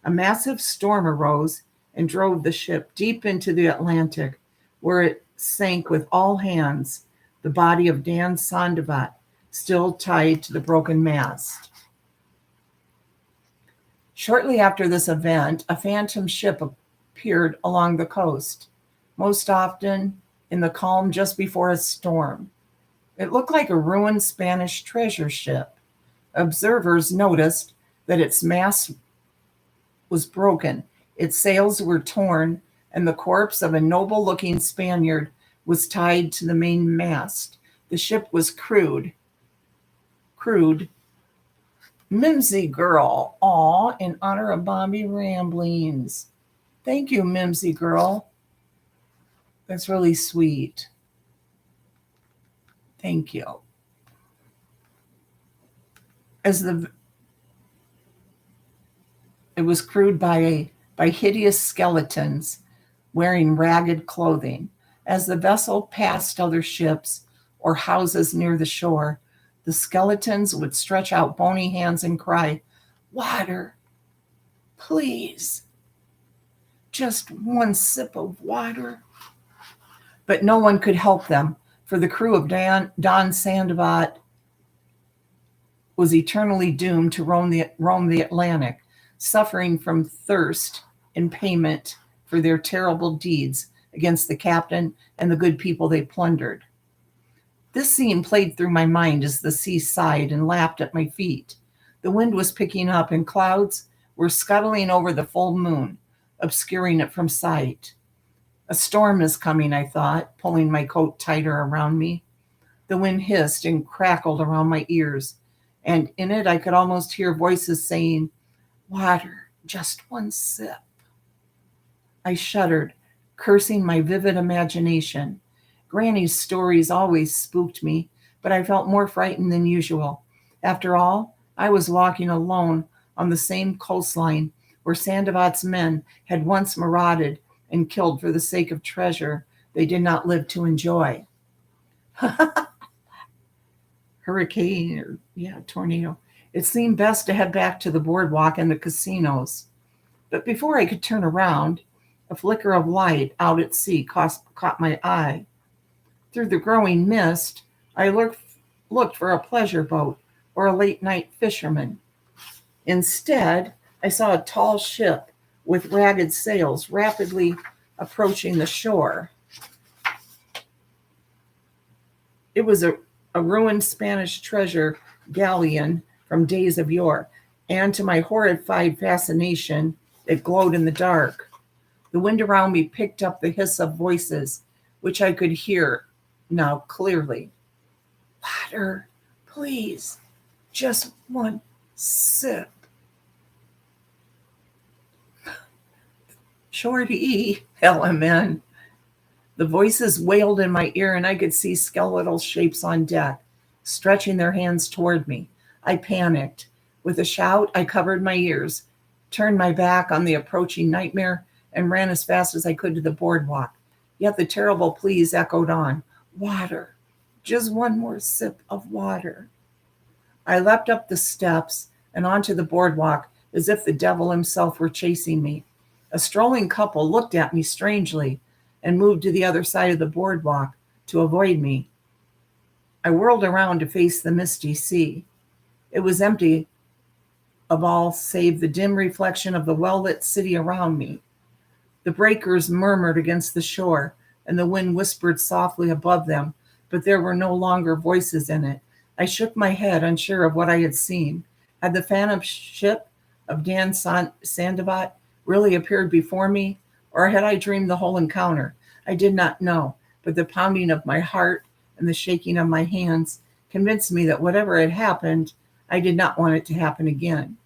A massive storm arose and drove the ship deep into the Atlantic, where it sank with all hands, the body of Dan Sandavat still tied to the broken mast. Shortly after this event, a phantom ship appeared along the coast, most often in the calm just before a storm. It looked like a ruined Spanish treasure ship. Observers noticed that its mast was broken, its sails were torn, and the corpse of a noble-looking Spaniard was tied to the main mast. The ship was crewed. Mimsy Girl, in honor of Bobby Ramblings. Thank you, Mimsy Girl. That's really sweet. Thank you. It was crewed by hideous skeletons wearing ragged clothing. As the vessel passed other ships or houses near the shore, the skeletons would stretch out bony hands and cry, "Water, please. Just one sip of water." But no one could help them, for the crew of Don Sandoval was eternally doomed to roam the Atlantic, suffering from thirst in payment for their terrible deeds against the captain and the good people they plundered. This scene played through my mind as the sea sighed and lapped at my feet. The wind was picking up, and clouds were scuttling over the full moon, obscuring it from sight. A storm is coming, I thought, pulling my coat tighter around me. The wind hissed and crackled around my ears, and in it I could almost hear voices saying, "Water, just one sip." I shuddered, cursing my vivid imagination. Granny's stories always spooked me, but I felt more frightened than usual. After all, I was walking alone on the same coastline where Sandoval's men had once marauded and killed for the sake of treasure they did not live to enjoy. Tornado. It seemed best to head back to the boardwalk and the casinos. But before I could turn around, a flicker of light out at sea caught my eye. Through the growing mist, I looked for a pleasure boat or a late-night fisherman. Instead, I saw a tall ship with ragged sails rapidly approaching the shore. It was a ruined Spanish treasure galleon from days of yore, and to my horrified fascination, it glowed in the dark. The wind around me picked up the hiss of voices, which I could hear now clearly. "Water, please, just one sip." "Shorty, LMN." The voices wailed in my ear, and I could see skeletal shapes on deck, stretching their hands toward me. I panicked. With a shout, I covered my ears, turned my back on the approaching nightmare, and ran as fast as I could to the boardwalk. Yet the terrible pleas echoed on. "Water, just one more sip of water." I leapt up the steps and onto the boardwalk as if the devil himself were chasing me. A strolling couple looked at me strangely and moved to the other side of the boardwalk to avoid me. I whirled around to face the misty sea. It was empty of all save the dim reflection of the well-lit city around me. The breakers murmured against the shore, and the wind whispered softly above them, but there were no longer voices in it. I shook my head, unsure of what I had seen. Had the phantom ship of Dan Sandoval really appeared before me, or had I dreamed the whole encounter? I did not know, but the pounding of my heart and the shaking of my hands convinced me that whatever had happened, I did not want it to happen again.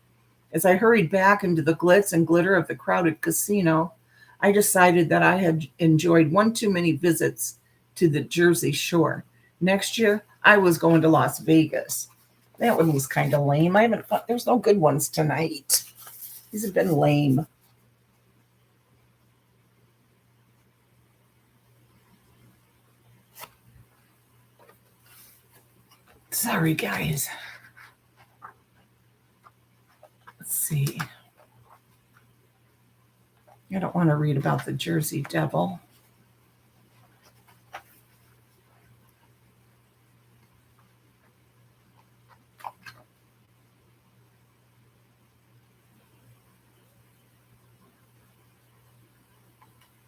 As I hurried back into the glitz and glitter of the crowded casino, I decided that I had enjoyed one too many visits to the Jersey Shore. Next year, I was going to Las Vegas. That one was kind of lame. There's no good ones tonight. These have been lame. Sorry, guys. Let's see. I don't want to read about the Jersey Devil.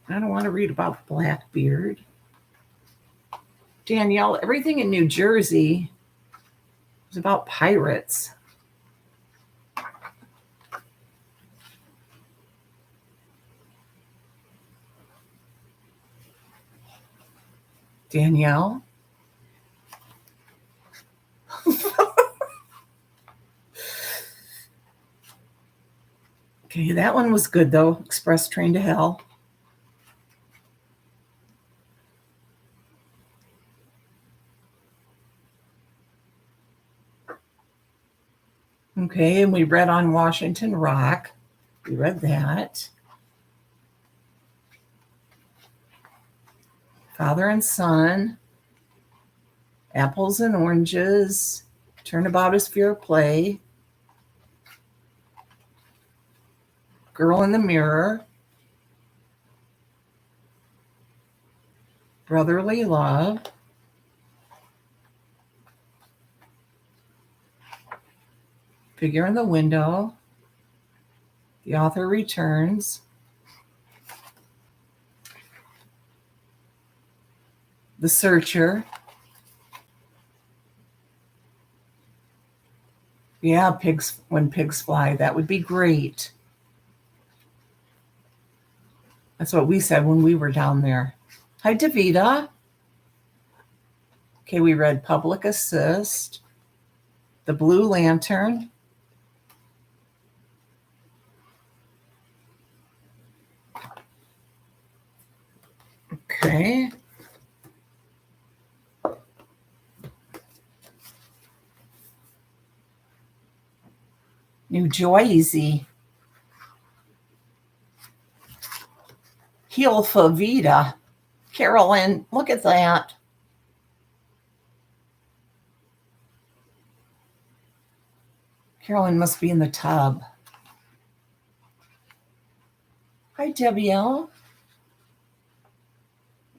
I don't want to read about Blackbeard. Danielle, everything in New Jersey is about pirates. Danielle? Okay, that one was good, though. Express Train to Hell. Okay, and we read on Washington Rock. We read that. Father and Son. Apples and Oranges. Turnabout is Fair Play. Girl in the Mirror. Brotherly Love. Figure in the Window. The Author Returns. The Searcher. Yeah, Pigs When Pigs Fly. That would be great. That's what we said when we were down there. Hi, Davida. Okay, we read Public Assist. The Blue Lantern. Okay. New Jersey. Heel for Vida. Carolyn, look at that. Carolyn must be in the tub. Hi, Debbie L.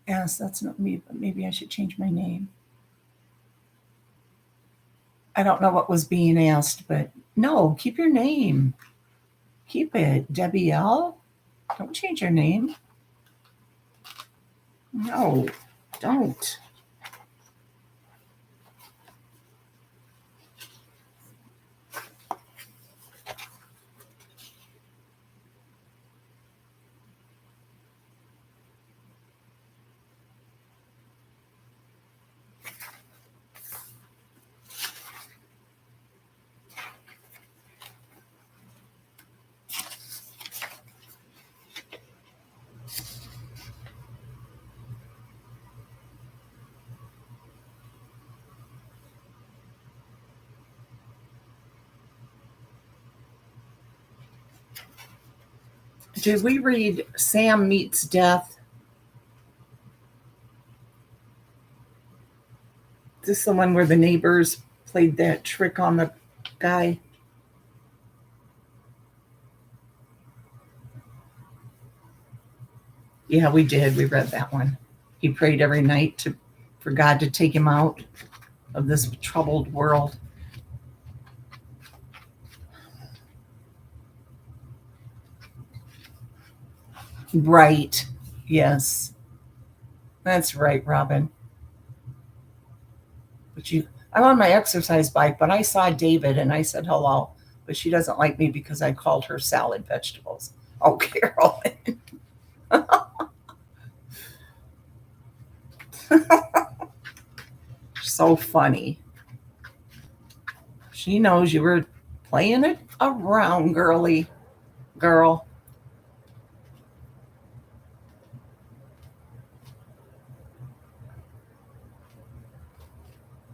Yes, that's not me, but maybe I should change my name. I don't know what was being asked, but no, keep your name. Keep it. Debbie L. Don't change your name. No, don't. Did we read Sam Meets Death? Is this the one where the neighbors played that trick on the guy? Yeah, we did. We read that one. He prayed every night for God to take him out of this troubled world. Right. Yes. That's right, Robin. I'm on my exercise bike, but I saw David and I said hello, but she doesn't like me because I called her salad vegetables. Oh, Carolyn. So funny. She knows you were playing it around, girly girl.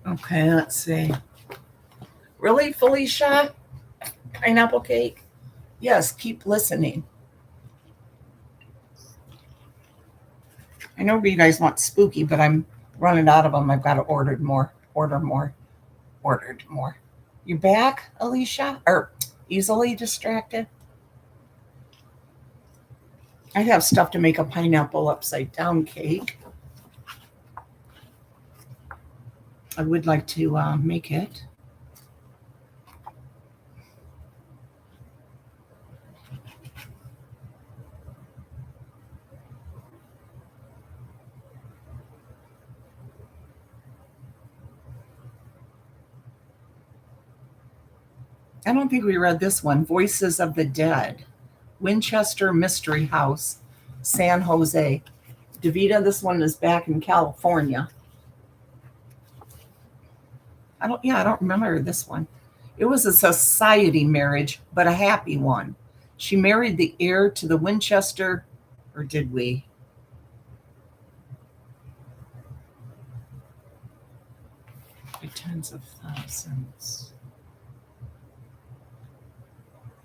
Okay, let's see. Really, Felicia? Pineapple cake? Yes, keep listening. I know you guys want spooky, but I'm running out of them. I've got to ordered more. You back, Alicia? Or easily distracted? I have stuff to make a pineapple upside down cake. I would like to make it. I don't think we read this one. Voices of the Dead. Winchester Mystery House, San Jose. Davita, this one is back in California. I don't remember this one. It was a society marriage, but a happy one. She married the heir to the Winchester, or did we? By tens of thousands.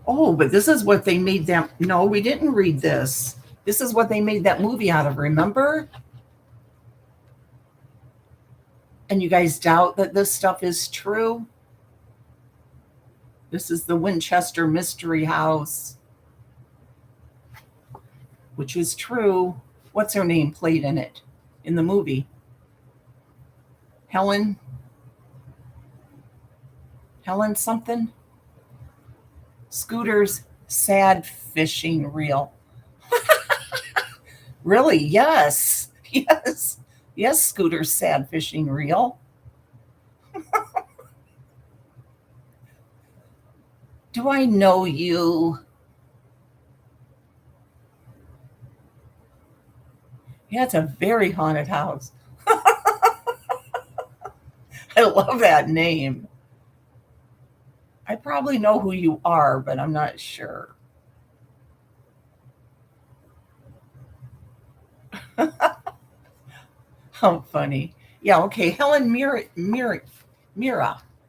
Oh, but this is what they made them. No, we didn't read this. This is what they made that movie out of, remember? And you guys doubt that this stuff is true? This is the Winchester Mystery House, which is true. What's her name played in it, in the movie? Helen something? Scooter's sad fishing reel. Really? Yes. Yes. Yes, Scooter's sad fishing reel. Do I know you? Yeah, it's a very haunted house. I love that name. I probably know who you are, but I'm not sure. How funny. Yeah, okay. Mira.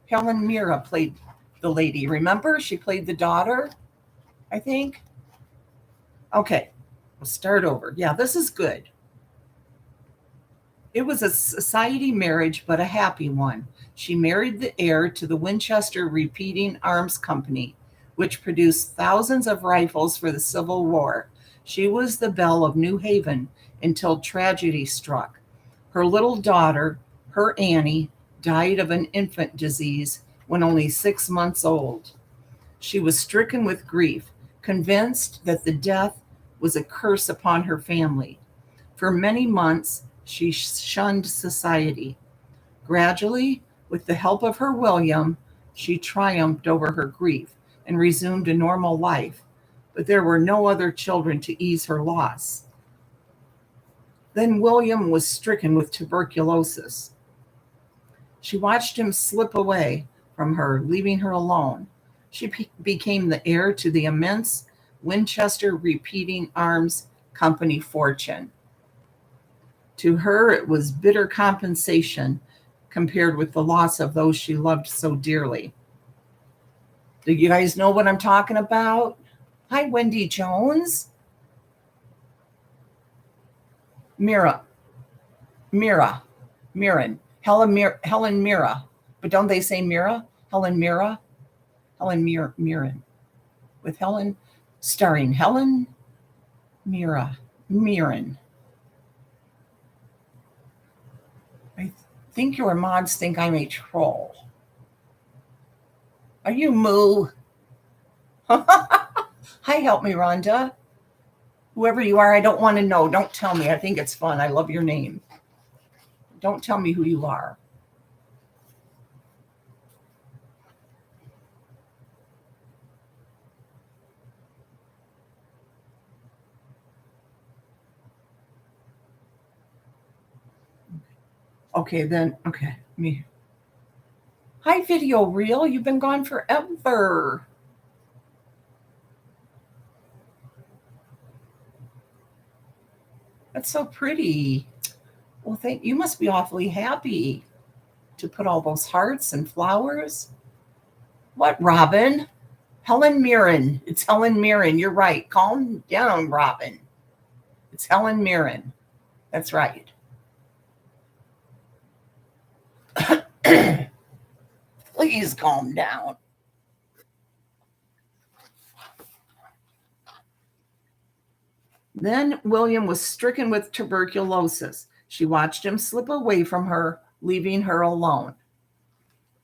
Helen Mira played the lady. Remember? She played the daughter, I think. Okay, we'll start over. Yeah, this is good. It was a society marriage, but a happy one. She married the heir to the Winchester Repeating Arms Company, which produced thousands of rifles for the Civil War. She was the belle of New Haven until tragedy struck. Her little daughter, her Annie, died of an infant disease when only 6 months old. She was stricken with grief, convinced that the death was a curse upon her family. For many months, she shunned society. Gradually, with the help of her William, she triumphed over her grief and resumed a normal life, but there were no other children to ease her loss. Then William was stricken with tuberculosis. She watched him slip away from her, leaving her alone. She became the heir to the immense Winchester Repeating Arms Company fortune. To her, it was bitter compensation compared with the loss of those she loved so dearly. Do you guys know what I'm talking about? Hi, Wendy Jones. Mira, Mira, Mirren, Helen Mira. But don't they say Mira? Helen Mira? Mirren. With Helen, starring Helen Mirren. I think your mods think I'm a troll. Are you Moo? Hi, help me, Rhonda. Whoever you are, I don't want to know. Don't tell me. I think it's fun. I love your name. Don't tell me who you are. Okay, then. Okay, me. Hi, Video Reel. You've been gone forever. That's so pretty. Well, thank you. Must be awfully happy to put all those hearts and flowers. What, Robin? Helen Mirren. It's Helen Mirren. You're right. Calm down, Robin. It's Helen Mirren. That's right. Please calm down. Then William was stricken with tuberculosis. She watched him slip away from her, leaving her alone.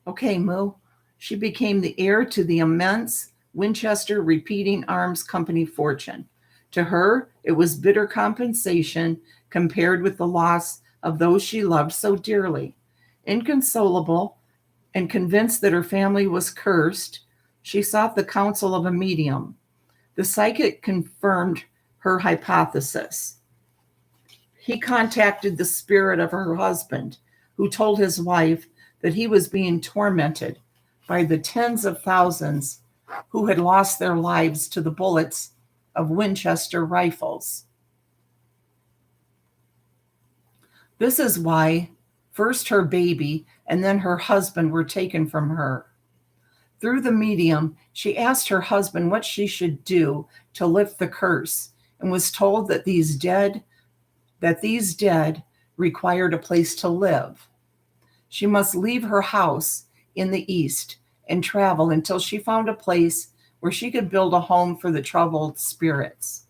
Okay, Moo. She became the heir to the immense Winchester Repeating Arms Company fortune. To her, it was bitter compensation compared with the loss of those she loved so dearly. Inconsolable and convinced that her family was cursed, she sought the counsel of a medium. The psychic confirmed her hypothesis. He contacted the spirit of her husband, who told his wife that he was being tormented by the tens of thousands who had lost their lives to the bullets of Winchester rifles. This is why first her baby and then her husband were taken from her. Through the medium, she asked her husband what she should do to lift the curse and was told that these dead required a place to live. She must leave her house in the east and travel until she found a place where she could build a home for the troubled spirits.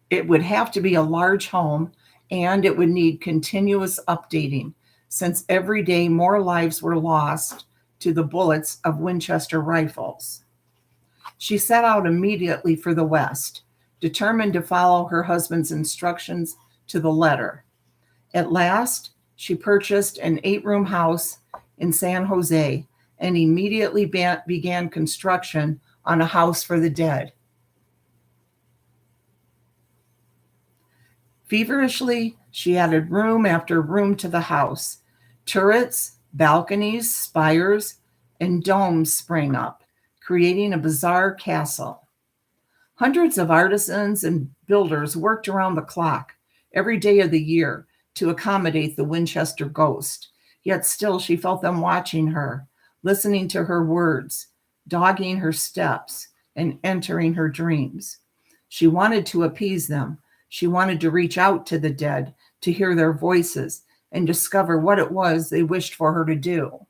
It would have to be a large home and it would need continuous updating since every day more lives were lost to the bullets of Winchester rifles. She set out immediately for the west, determined to follow her husband's instructions to the letter. At last, she purchased an 8-room house in San Jose and immediately began construction on a house for the dead. Feverishly, she added room after room to the house. Turrets, balconies, spires, and domes sprang up, creating a bizarre castle. Hundreds of artisans and builders worked around the clock every day of the year to accommodate the Winchester ghost. Yet still she felt them watching her, listening to her words, dogging her steps, and entering her dreams. She wanted to appease them. She wanted to reach out to the dead, to hear their voices, and discover what it was they wished for her to do.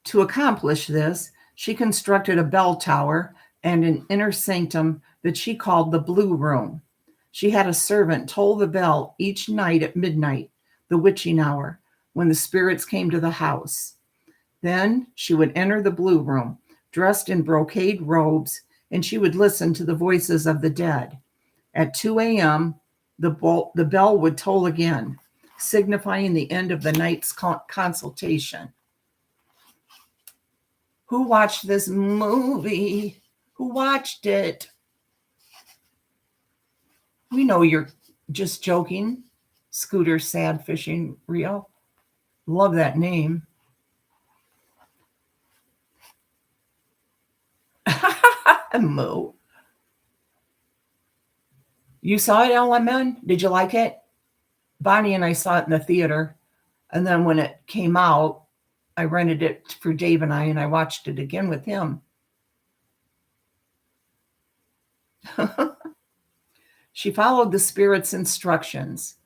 To accomplish this, she constructed a bell tower and an inner sanctum that she called the Blue Room. She had a servant toll the bell each night at midnight, the witching hour, when the spirits came to the house. Then she would enter the Blue Room, dressed in brocade robes, and she would listen to the voices of the dead. At 2 a.m., the bell would toll again, signifying the end of the night's consultation. Who watched this movie? Who watched it? We know you're just joking. Scooter Sad Fishing Reel. Love that name. Moo. You saw it, LMN? Did you like it? Bonnie and I saw it in the theater. And then when it came out, I rented it for Dave and I watched it again with him. She followed the spirit's instructions.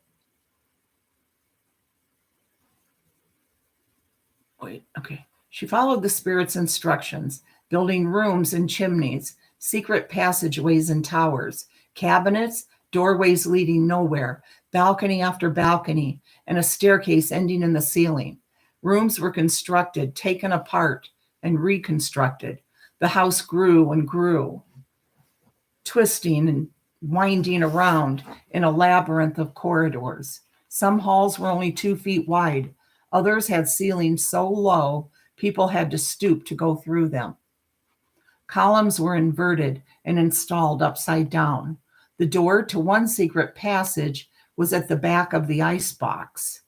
She followed the spirit's instructions, building rooms and chimneys, secret passageways and towers, cabinets, doorways leading nowhere, balcony after balcony, and a staircase ending in the ceiling. Rooms were constructed, taken apart, and reconstructed. The house grew and grew, twisting and winding around in a labyrinth of corridors. Some halls were only 2 feet wide. Others had ceilings so low, people had to stoop to go through them. Columns were inverted and installed upside down. The door to one secret passage was at the back of the icebox.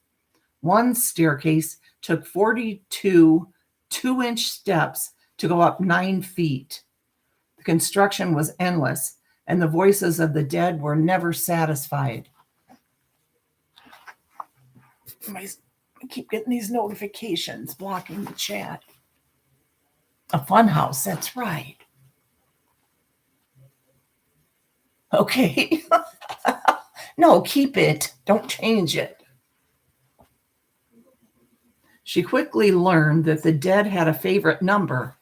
One staircase took 42 2-inch steps to go up 9 feet. The construction was endless, and the voices of the dead were never satisfied. I keep getting these notifications blocking the chat. A fun house, that's right. Okay. No, keep it. Don't change it. She quickly learned that the dead had a favorite number,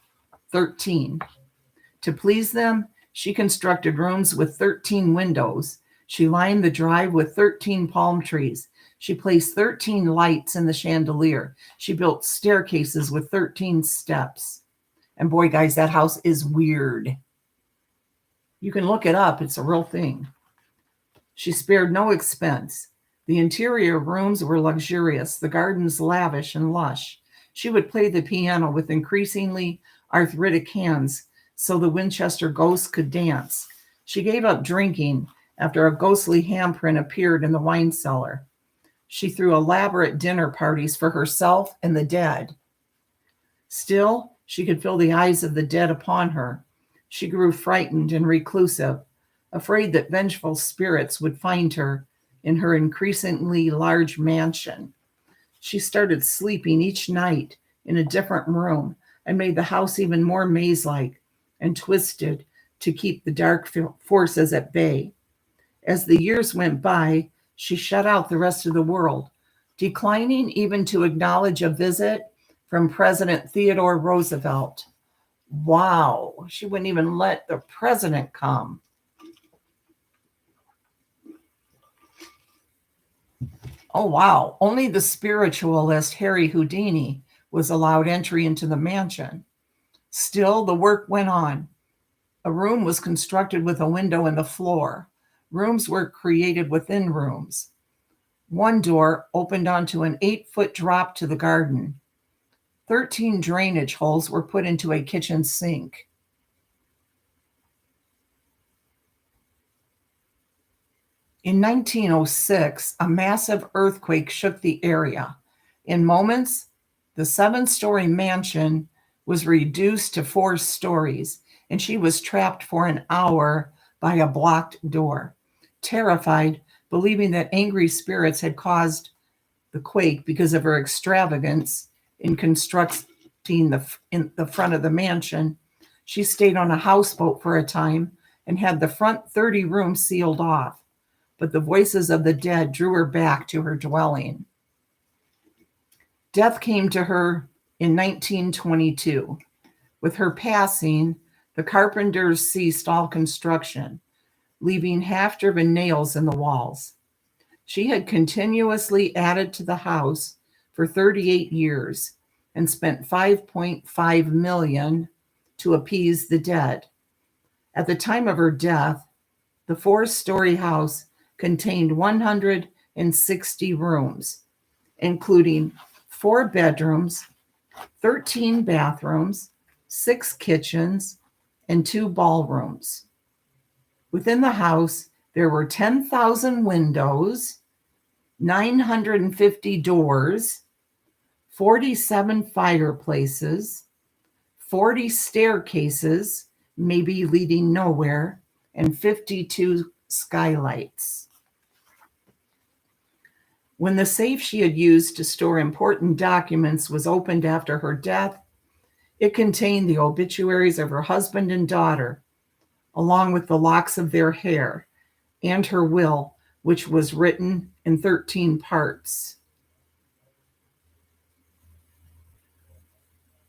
13. To please them, she constructed rooms with 13 windows. She lined the drive with 13 palm trees. She placed 13 lights in the chandelier. She built staircases with 13 steps. And boy, guys, that house is weird. You can look it up. It's a real thing. She spared no expense. The interior rooms were luxurious, the gardens lavish and lush. She would play the piano with increasingly arthritic hands so the Winchester ghosts could dance. She gave up drinking after a ghostly handprint appeared in the wine cellar. She threw elaborate dinner parties for herself and the dead. Still, she could feel the eyes of the dead upon her. She grew frightened and reclusive, afraid that vengeful spirits would find her in her increasingly large mansion. She started sleeping each night in a different room and made the house even more maze-like and twisted to keep the dark forces at bay. As the years went by, she shut out the rest of the world, declining even to acknowledge a visit from President Theodore Roosevelt. Wow, she wouldn't even let the president come. Oh, wow. Only the spiritualist Harry Houdini was allowed entry into the mansion. Still, the work went on. A room was constructed with a window in the floor. Rooms were created within rooms. One door opened onto an 8-foot drop to the garden. 13 drainage holes were put into a kitchen sink. In 1906, a massive earthquake shook the area. In moments, the 7-story mansion was reduced to 4 stories, and she was trapped for an hour by a blocked door. Terrified, believing that angry spirits had caused the quake because of her extravagance in constructing the front of the mansion, she stayed on a houseboat for a time and had the front 30 rooms sealed off. But the voices of the dead drew her back to her dwelling. Death came to her in 1922. With her passing, the carpenters ceased all construction, leaving half-driven nails in the walls. She had continuously added to the house for 38 years and spent $5.5 million to appease the dead. At the time of her death, the 4-story house contained 160 rooms, including 4 bedrooms, 13 bathrooms, 6 kitchens, and 2 ballrooms. Within the house, there were 10,000 windows, 950 doors, 47 fireplaces, 40 staircases, maybe leading nowhere, and 52 skylights. When the safe she had used to store important documents was opened after her death, it contained the obituaries of her husband and daughter, along with the locks of their hair, and her will, which was written in 13 parts.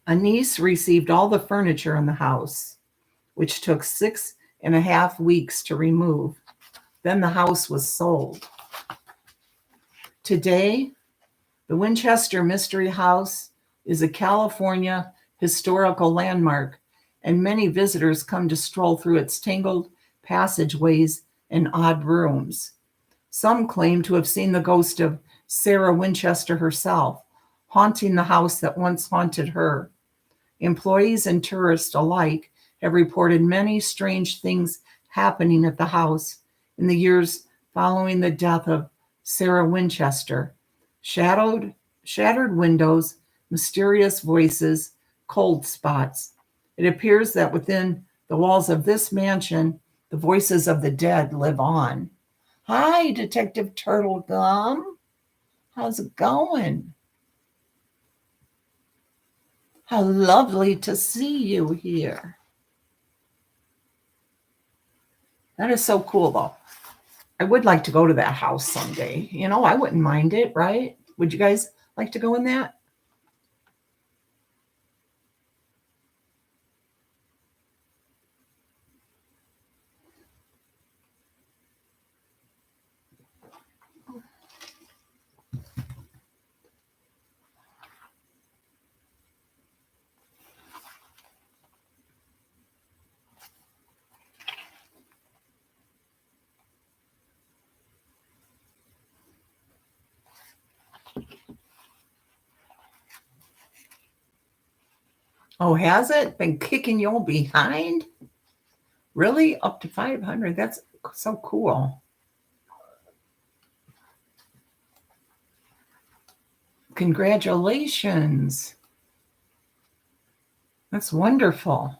A niece received all the furniture in the house, which took 6.5 weeks to remove. Then the house was sold. Today, the Winchester Mystery House is a California historical landmark, and many visitors come to stroll through its tangled passageways and odd rooms. Some claim to have seen the ghost of Sarah Winchester herself, haunting the house that once haunted her. Employees and tourists alike have reported many strange things happening at the house in the years following the death of Sarah Winchester. Shattered windows, mysterious voices, cold spots. It appears that within the walls of this mansion, the voices of the dead live on. Hi, Detective Turtle Gum. How's it going? How lovely to see you here. That is so cool, though. I would like to go to that house someday. You know, I wouldn't mind it, right? Would you guys like to go in that? Oh, has it been kicking your behind? Really? Up to 500? That's so cool. Congratulations. That's wonderful.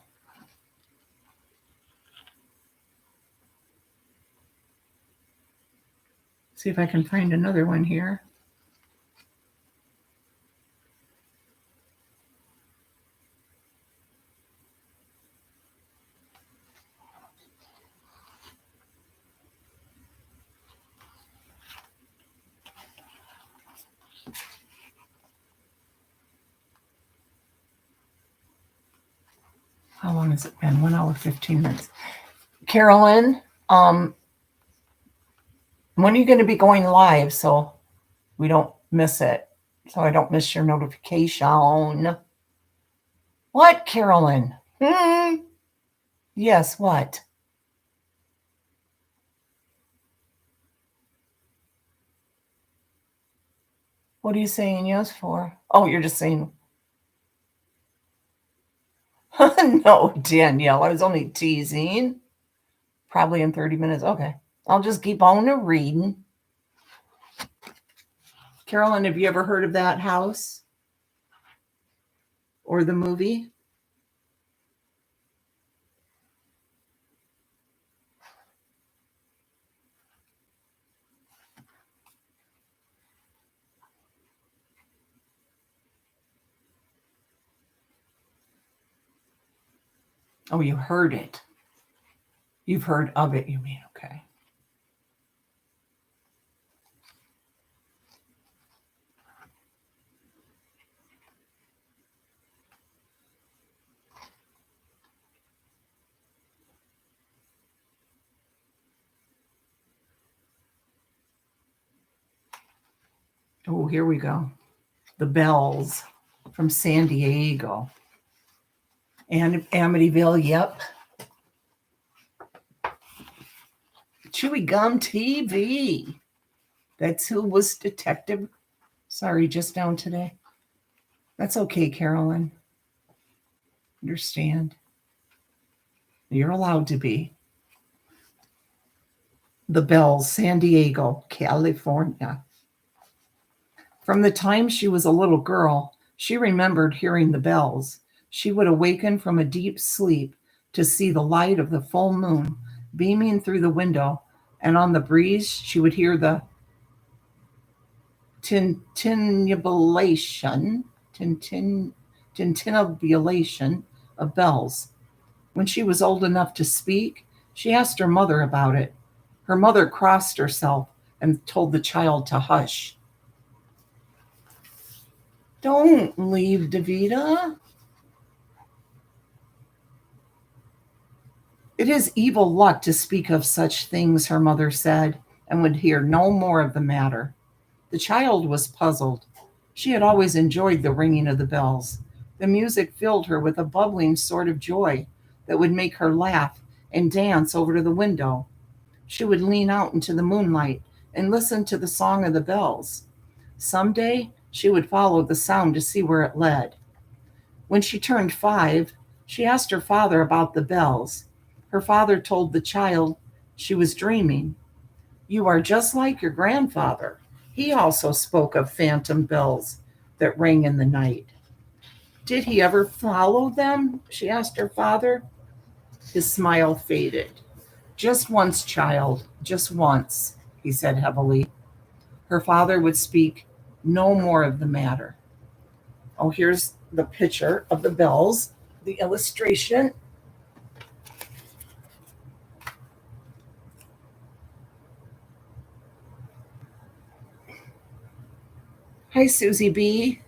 See if I can find another one here. How long has it been? 1 hour, 15 minutes. Carolyn, when are you going to be going live so we don't miss it? So I don't miss your notification. What, Carolyn? Yes, what? What are you saying yes for? Oh, you're just saying. No, Danielle, I was only teasing. Probably in 30 minutes. Okay. I'll just keep on reading. Carolyn, have you ever heard of that house? Or the movie? Oh, you heard it. You've heard of it, you mean? Okay. Oh, here we go. The Bells from San Diego. And Amityville, yep. Chewy Gum TV. That's who was Detective. Sorry, just down today. That's okay, Carolyn. Understand. You're allowed to be. The Bells, San Diego, California. From the time she was a little girl, she remembered hearing the bells. She would awaken from a deep sleep to see the light of the full moon beaming through the window, and on the breeze she would hear the tintinnabulation of bells. When she was old enough to speak, she asked her mother about it. Her mother crossed herself and told the child to hush. Don't leave, Davida. It is evil luck to speak of such things, her mother said, and would hear no more of the matter. The child was puzzled. She had always enjoyed the ringing of the bells. The music filled her with a bubbling sort of joy that would make her laugh and dance over to the window. She would lean out into the moonlight and listen to the song of the bells. Some day she would follow the sound to see where it led. When she turned 5, she asked her father about the bells. Her father told the child she was dreaming. You are just like your grandfather. He also spoke of phantom bells that rang in the night. Did he ever follow them? She asked her father. His smile faded. Just once, child, just once, he said heavily. Her father would speak no more of the matter. Oh, here's the picture of the bells, the illustration. Hi, Susie B.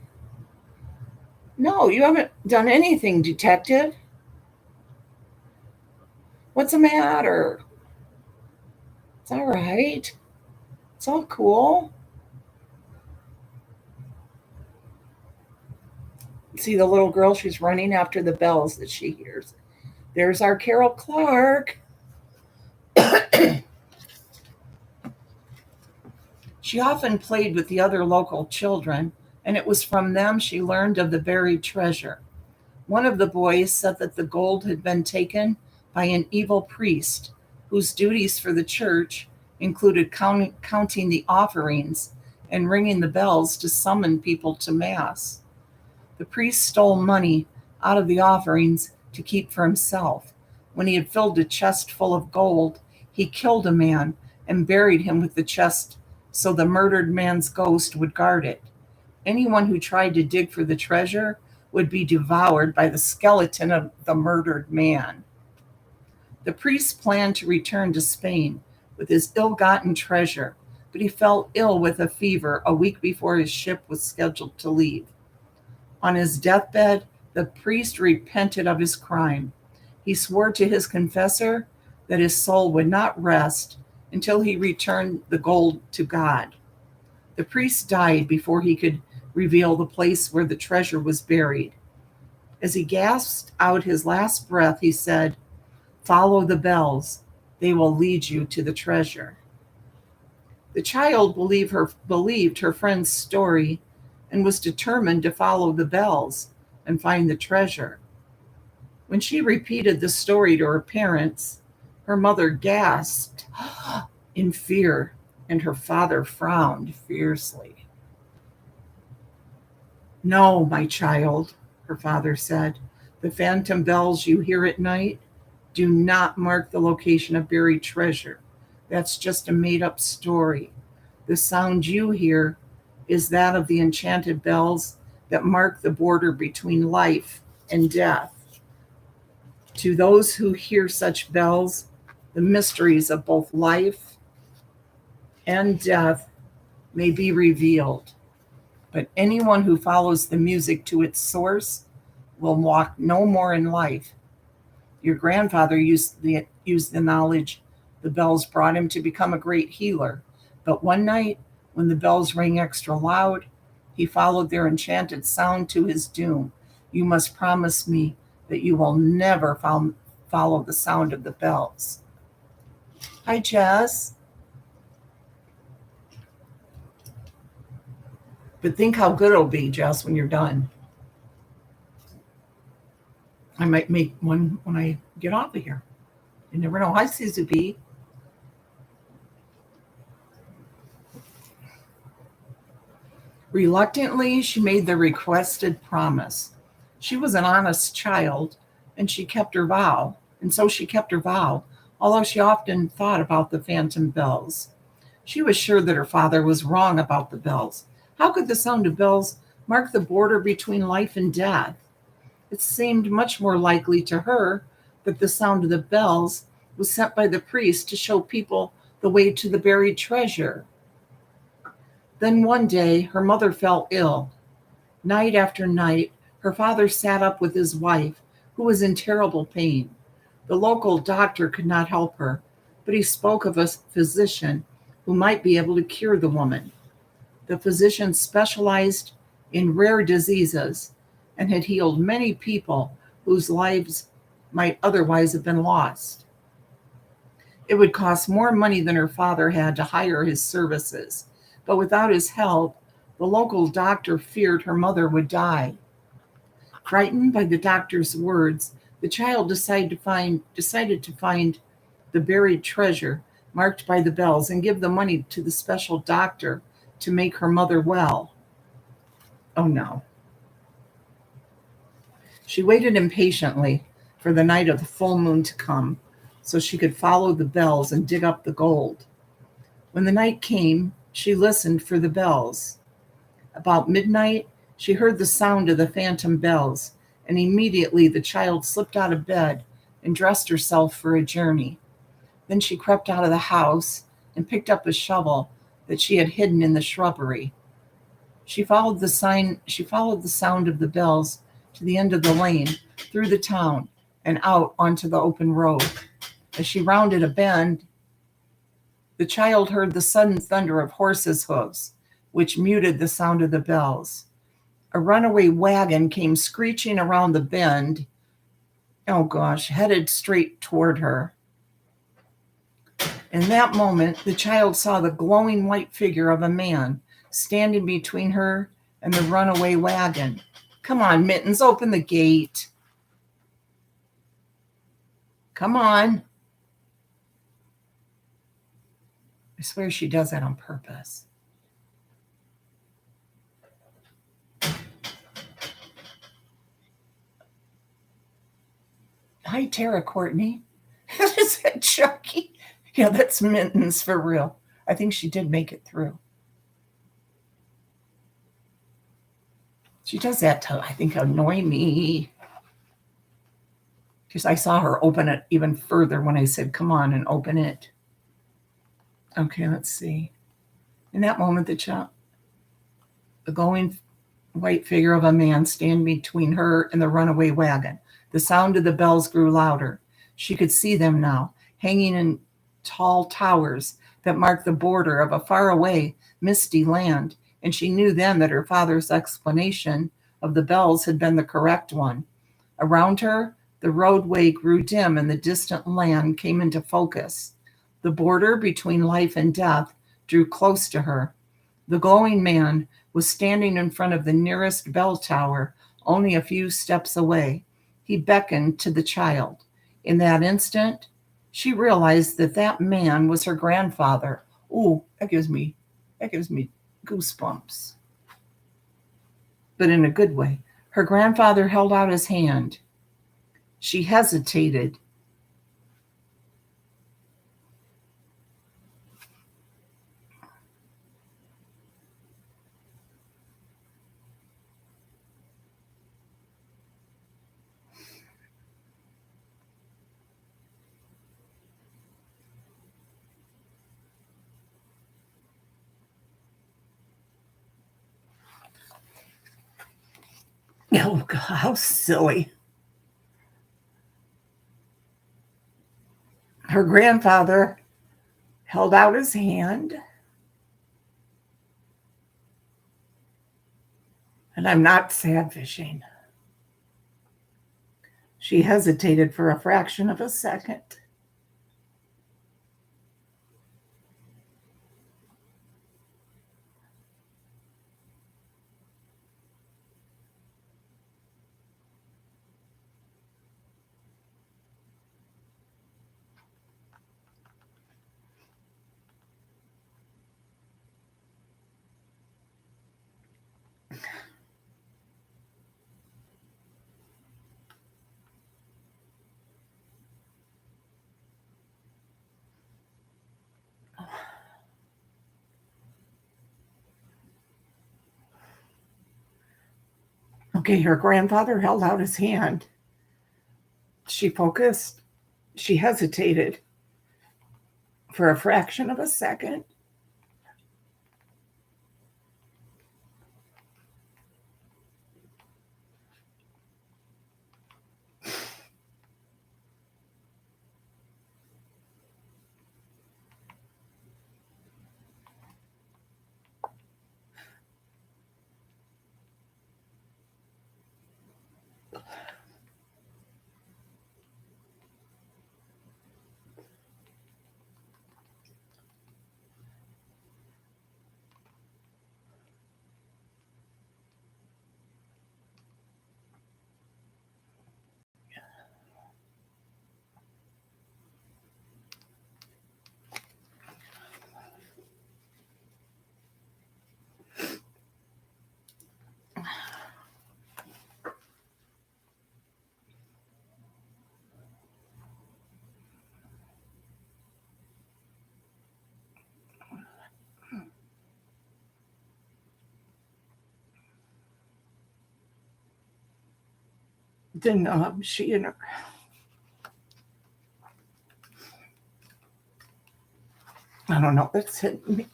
No, you haven't done anything, detective. What's the matter? It's all right. It's all cool. See the little girl? She's running after the bells that she hears. There's our Carol Clark. She often played with the other local children, and it was from them she learned of the buried treasure. One of the boys said that the gold had been taken by an evil priest whose duties for the church included counting the offerings and ringing the bells to summon people to Mass. The priest stole money out of the offerings to keep for himself. When he had filled a chest full of gold, he killed a man and buried him with the chest so the murdered man's ghost would guard it. Anyone who tried to dig for the treasure would be devoured by the skeleton of the murdered man. The priest planned to return to Spain with his ill gotten treasure, but he fell ill with a fever a week before his ship was scheduled to leave. On his deathbed, the priest repented of his crime. He swore to his confessor that his soul would not rest until he returned the gold to God. The priest died before he could reveal the place where the treasure was buried. As he gasped out his last breath, he said, "Follow the bells. They will lead you to the treasure." The child believed her friend's story and was determined to follow the bells and find the treasure. When she repeated the story to her parents, her mother gasped in fear and her father frowned fiercely. "No, my child," her father said. "The phantom bells you hear at night do not mark the location of buried treasure. That's just a made up story. The sound you hear is that of the enchanted bells that mark the border between life and death. To those who hear such bells, the mysteries of both life and death may be revealed. But anyone who follows the music to its source will walk no more in life. Your grandfather used the knowledge the bells brought him to become a great healer. But one night, when the bells rang extra loud, he followed their enchanted sound to his doom. You must promise me that you will never follow the sound of the bells." Hi, Jess. But think how good it'll be, Jess, when you're done. I might make one when I get off of here. You never know. Hi, Suzuki. Reluctantly, she made the requested promise. She was an honest child, and she kept her vow. And so she kept her vow, although she often thought about the phantom bells. She was sure that her father was wrong about the bells. How could the sound of bells mark the border between life and death? It seemed much more likely to her that the sound of the bells was sent by the priest to show people the way to the buried treasure. Then one day, her mother fell ill. Night after night, her father sat up with his wife, who was in terrible pain. The local doctor could not help her, but he spoke of a physician who might be able to cure the woman. The physician specialized in rare diseases and had healed many people whose lives might otherwise have been lost. It would cost more money than her father had to hire his services, but without his help, the local doctor feared her mother would die. Frightened by the doctor's words, the child decided to find the buried treasure marked by the bells and give the money to the special doctor to make her mother well. Oh no. She waited impatiently for the night of the full moon to come so she could follow the bells and dig up the gold. When the night came, she listened for the bells. About midnight, she heard the sound of the phantom bells, and immediately the child slipped out of bed and dressed herself for a journey. Then she crept out of the house and picked up a shovel that she had hidden in the shrubbery. She followed the sound of the bells to the end of the lane, through the town, and out onto the open road. As she rounded a bend, the child heard the sudden thunder of horses' hooves, which muted the sound of the bells. A runaway wagon came screeching around the bend, headed straight toward her. In that moment, the child saw the glowing white figure of a man standing between her and the runaway wagon. Come on, Mittens, open the gate. Come on. I swear she does that on purpose. Hi, Tara Courtney. Is that Chucky? Yeah, that's Mittens for real. I think she did make it through. She does that to, I think, annoy me. Because I saw her open it even further when I said, come on and open it. Okay, let's see. In that moment, the glowing white figure of a man stand between her and the runaway wagon. The sound of the bells grew louder. She could see them now, hanging in tall towers that marked the border of a faraway, misty land, and she knew then that her father's explanation of the bells had been the correct one. Around her, the roadway grew dim and the distant land came into focus. The border between life and death drew close to her. The glowing man was standing in front of the nearest bell tower, only a few steps away. He beckoned to the child. In that instant, she realized that that man was her grandfather. Ooh, that gives me goosebumps, but in a good way. Her grandfather held out his hand. She hesitated. Oh, God, how silly. Her grandfather held out his hand, and I'm not sad fishing. She hesitated for a fraction of a second. Okay, her grandfather held out his hand. She focused. She hesitated for a fraction of a second. Then she and her, I don't know, it's hitting me.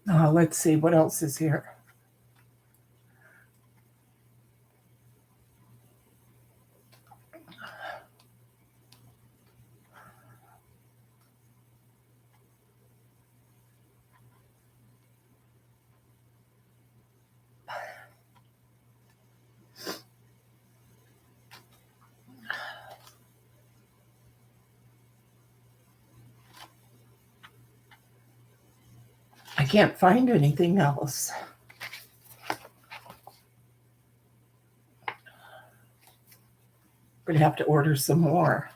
Let's see what else is here. I can't find anything else. Gonna have to order some more.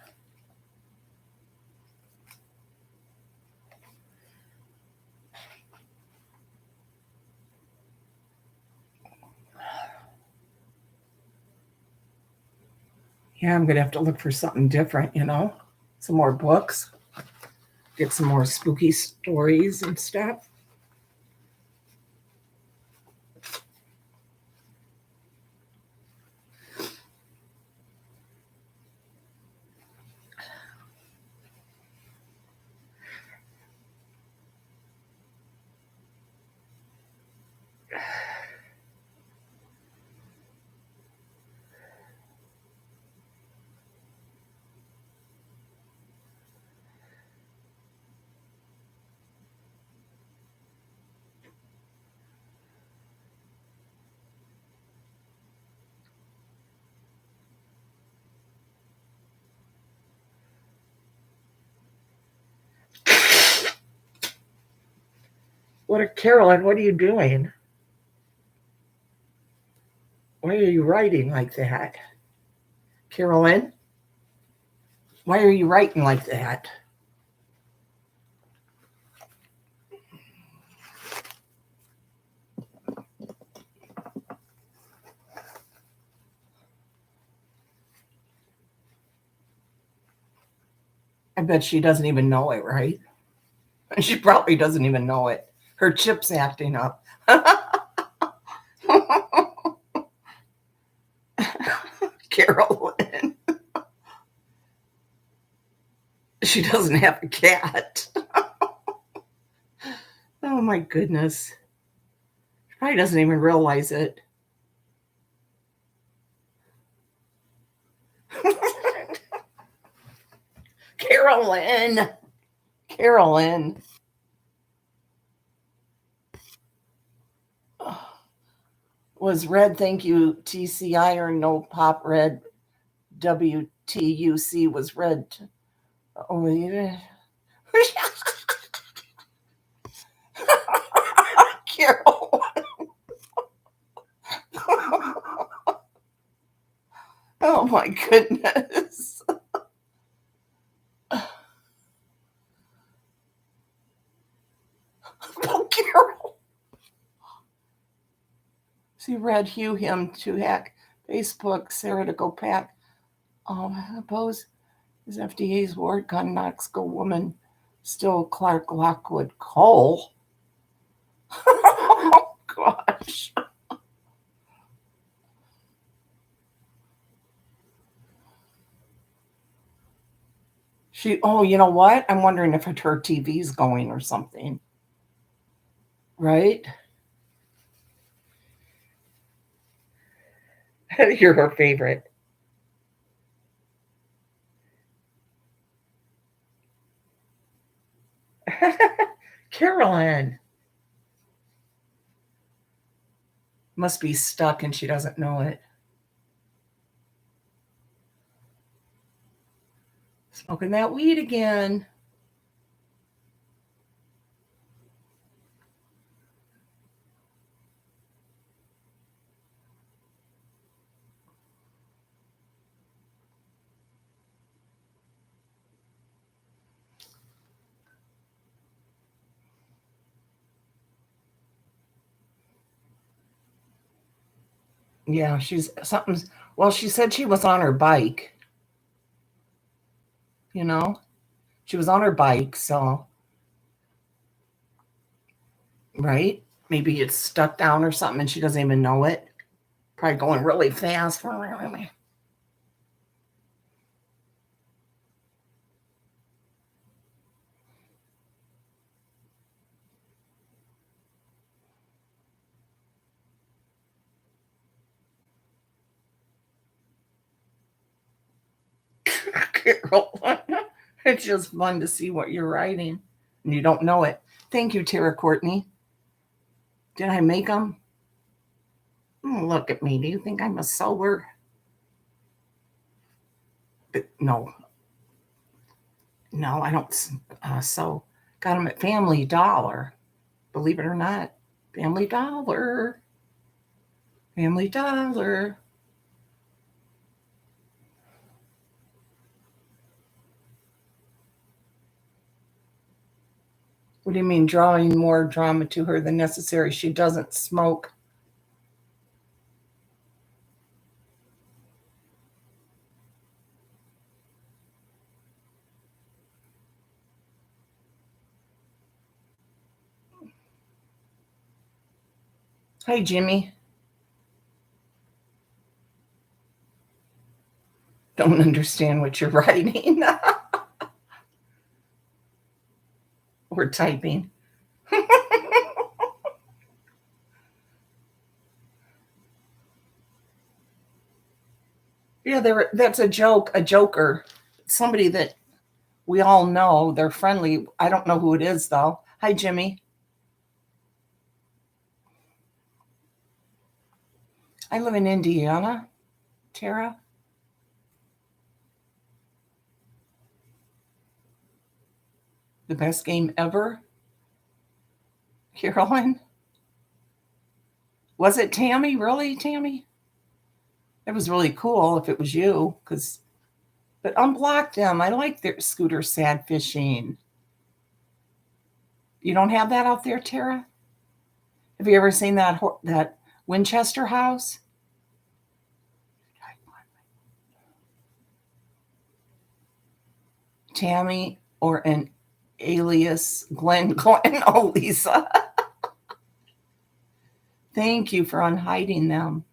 Yeah, I'm gonna have to look for something different, some more books, get some more spooky stories and stuff. Carolyn, what are you doing? Why are you writing like that? Carolyn, why are you writing like that? I bet she doesn't even know it, right? She probably doesn't even know it. Her chip's acting up. Carolyn. She doesn't have a cat. Oh my goodness. She probably doesn't even realize it. Carolyn. Carolyn. Was red, thank you, TCI, or no pop red? WTUC was red. Oh, yeah. Carol. Oh my goodness. Oh, Carol. See, red hue him to hack Facebook, Sarah to go pack. Oppose is FDA's ward gun knocks go woman. Still Clark Lockwood Cole. Oh gosh. You know what? I'm wondering if her TV's going or something. Right? You're her favorite. Carolyn must be stuck and she doesn't know it. Smoking that weed again. Yeah, she's something's. Well, she said she was on her bike. You know, she was on her bike, so right? Maybe it's stuck down or something and she doesn't even know it. Probably going really fast. Carol, it's just fun to see what you're writing and you don't know it. Thank you, Tara Courtney. Did I make them? Look at me. Do you think I'm a sober? But no, I don't. So got them at Family Dollar. Believe it or not, Family Dollar. Family Dollar. What do you mean drawing more drama to her than necessary? She doesn't smoke. Hi, Jimmy. Don't understand what you're writing or typing. Yeah, that's a joke, a joker. Somebody that we all know, they're friendly. I don't know who it is, though. Hi, Jimmy. I live in Indiana, Tara. The best game ever. Carolyn? Was it Tammy? Really, Tammy? It was really cool if it was you, but unblock them. I like their Scooter Sad Fishing. You don't have that out there, Tara? Have you ever seen that Winchester house? Tammy or an alias Glenn. Oh, Lisa. Thank you for unhiding them.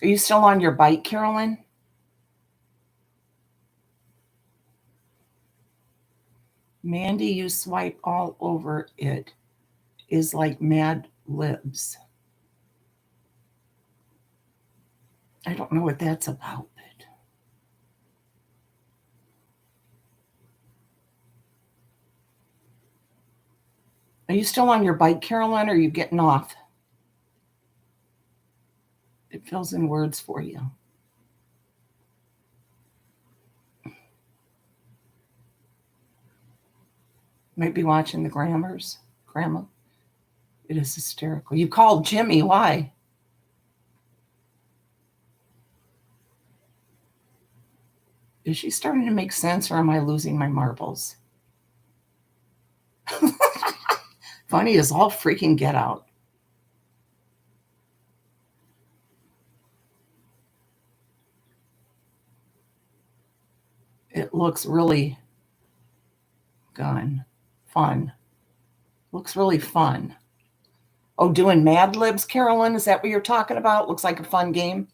Are you still on your bike, Carolyn? Mandy, you swipe all over it. Is like Mad Libs. I don't know what that's about. Are you still on your bike, Carolyn, or are you getting off? It fills in words for you. Might be watching the Grammars. Grandma. It is hysterical. You called Jimmy. Why? Is she starting to make sense, or am I losing my marbles? Funny as all freaking get out. It looks really fun. Looks really fun. Oh, doing Mad Libs, Carolyn? Is that what you're talking about? Looks like a fun game.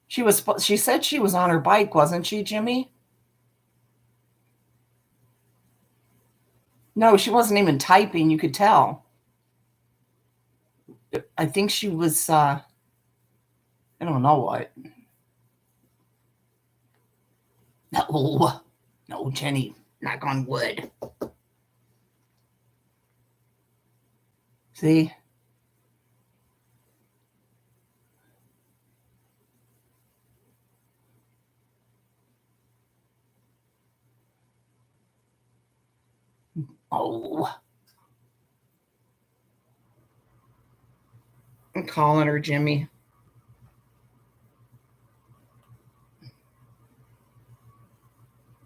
She said she was on her bike, wasn't she, Jimmy? No, she wasn't even typing. You could tell. I think she was, I don't know what. No, Jenny, knock on wood. See? Oh. I'm calling her, Jimmy.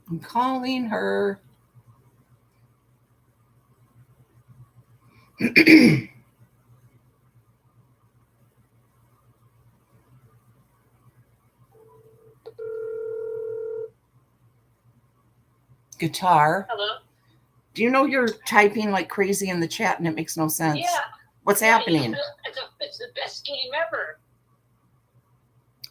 I'm calling her. Guitar. Hello? Do you know you're typing like crazy in the chat and it makes no sense? Yeah. What's happening? It's the best game ever.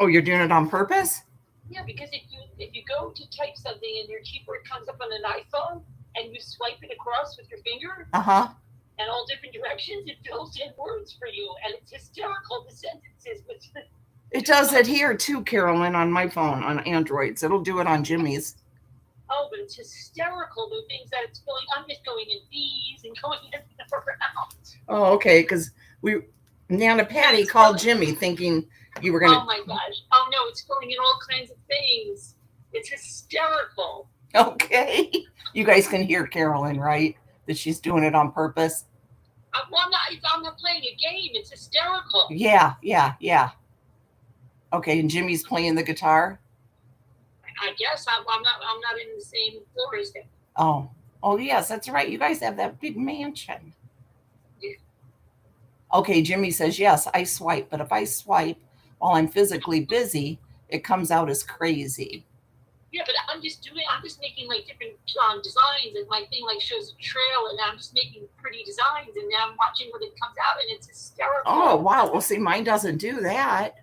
Oh, you're doing it on purpose? Yeah, because if you go to type something and your keyboard comes up on an iPhone and you swipe it across with your finger and all different directions, it fills in words for you, and it's hysterical, the sentences. It does it here too, Carolyn, on my phone, on Androids. It'll do it on Jimmy's. Oh, but it's hysterical, the things that it's filling. I'm just going in these and going in and around. Oh, okay, because Nana Patty called Jimmy thinking you were going to... Oh, my gosh. Oh, no, it's filling in all kinds of things. It's hysterical. Okay. You guys can hear Carolyn, right? That she's doing it on purpose? Well, I'm not playing a game. It's hysterical. Yeah. Okay, and Jimmy's playing the guitar? I guess I'm not in the same floor as them. Oh, yes, that's right. You guys have that big mansion. Yeah. Okay, Jimmy says, yes, I swipe. But if I swipe while I'm physically busy, it comes out as crazy. Yeah, but I'm just making like different designs, and my thing like shows a trail, and I'm just making pretty designs, and now I'm watching when it comes out, and it's hysterical. Oh, wow. Well, see, mine doesn't do that.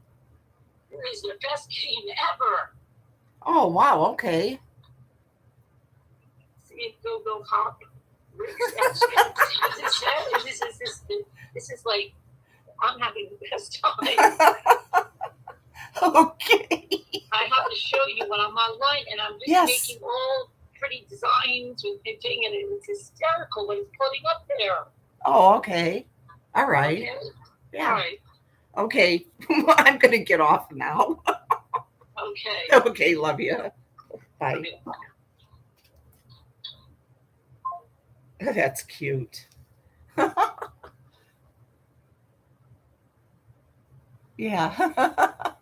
It is the best game ever. Oh, wow. Okay. See it go hop. This is like, I'm having the best time. Okay. I have to show you when I'm online, and I'm just making all pretty designs with pitching, and it's hysterical when it's putting up there. Oh, okay. All right. Okay. Yeah. All right. Okay. I'm going to get off now. Okay. Okay, love you. Bye. That's cute. Yeah.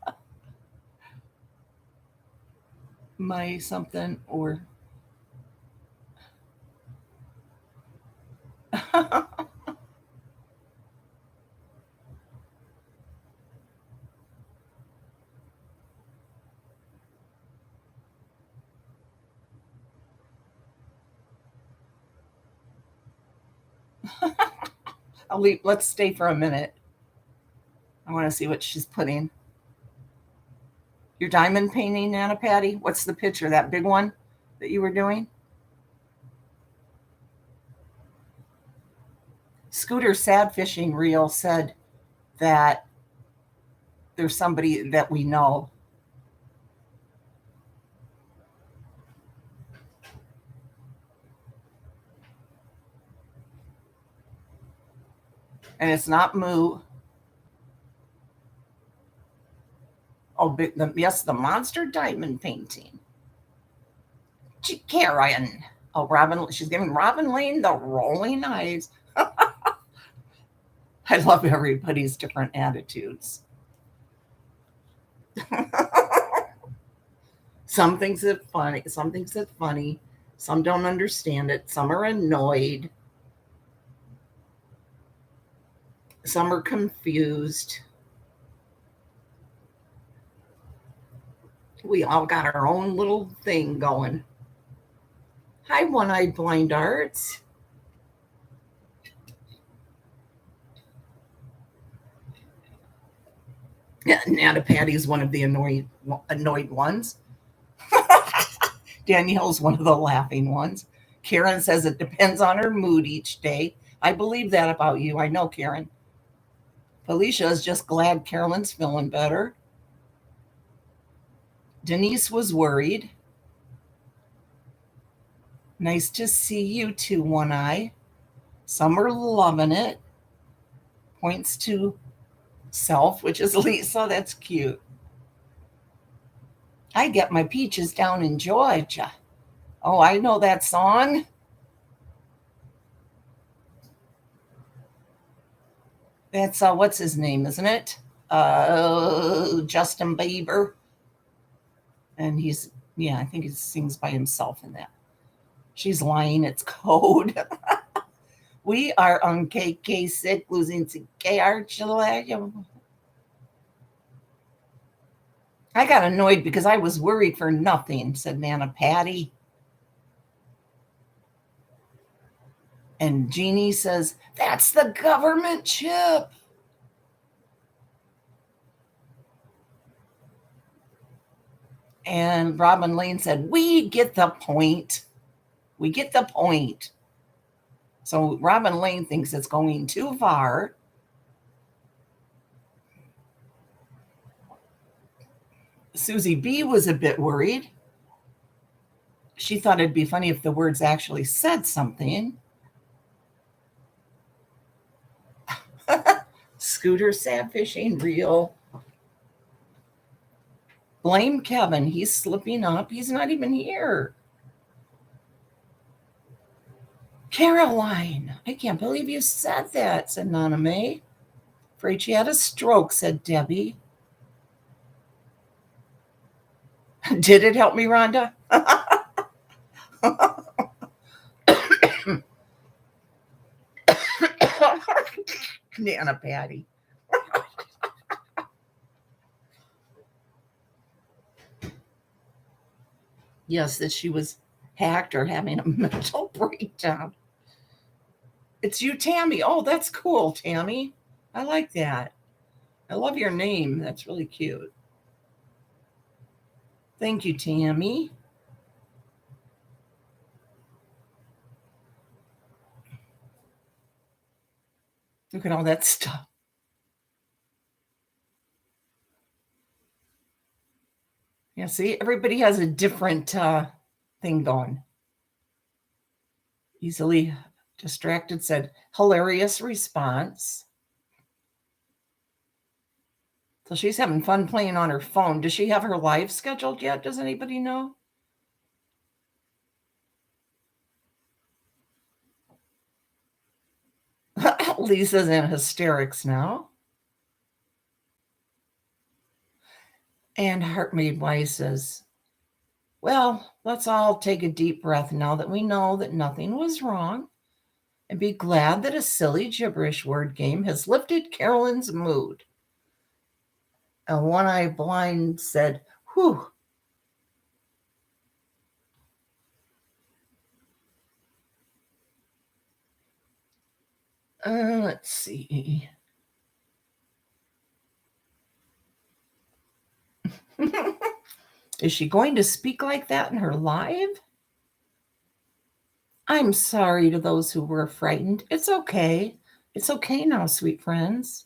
My something or I'll leave. Let's stay for a minute. I want to see what she's putting. Your diamond painting, Nana Patty? What's the picture? That big one that you were doing? Scooter Sad Fishing Reel said that there's somebody that we know. And it's not Moo. Oh, yes, the monster diamond painting. Karen. Oh, Robin. She's giving Robin Lane the rolling eyes. I love everybody's different attitudes. Some things are funny. Some things are funny. Some don't understand it. Some are annoyed. Some are confused. We all got our own little thing going. Hi, One-Eyed Blind Arts. Yeah, Nana Patty's one of the annoyed ones. Danielle's one of the laughing ones. Karen says it depends on her mood each day. I believe that about you. I know, Karen. Felicia is just glad Carolyn's feeling better. Denise was worried. Nice to see you too, One Eye. Some are loving it. Points to self, which is Lisa. That's cute. I get my peaches down in Georgia. Oh, I know that song. That's what's his name, isn't it? Justin Bieber. And I think he sings by himself in that. She's lying. It's code. We are on KK6 losing to KR. I got annoyed because I was worried for nothing, said Nana Patty. And Jeannie says, that's the government chip. And Robin Lane said, we get the point. We get the point. So Robin Lane thinks it's going too far. Susie B was a bit worried. She thought it'd be funny if the words actually said something. Scooter Sad Fishing Reel. Blame Kevin. He's slipping up. He's not even here. Caroline, I can't believe you said that, said Nana May. Afraid she had a stroke, said Debbie. Did it help me, Rhonda? Nana Patty. Yes, that she was hacked or having a mental breakdown. It's you, Tammy. Oh, that's cool, Tammy. I like that. I love your name. That's really cute. Thank you, Tammy. Look at all that stuff. Yeah, see, everybody has a different thing going. Easily distracted said, hilarious response. So she's having fun playing on her phone. Does she have her live scheduled yet? Does anybody know? Lisa's in hysterics now. And Heartmaid Wise says, well, let's all take a deep breath now that we know that nothing was wrong and be glad that a silly gibberish word game has lifted Carolyn's mood. And One Eye Blind said, whew. Let's see. Is she going to speak like that in her live? I'm sorry to those who were frightened. It's okay. It's okay now, sweet friends.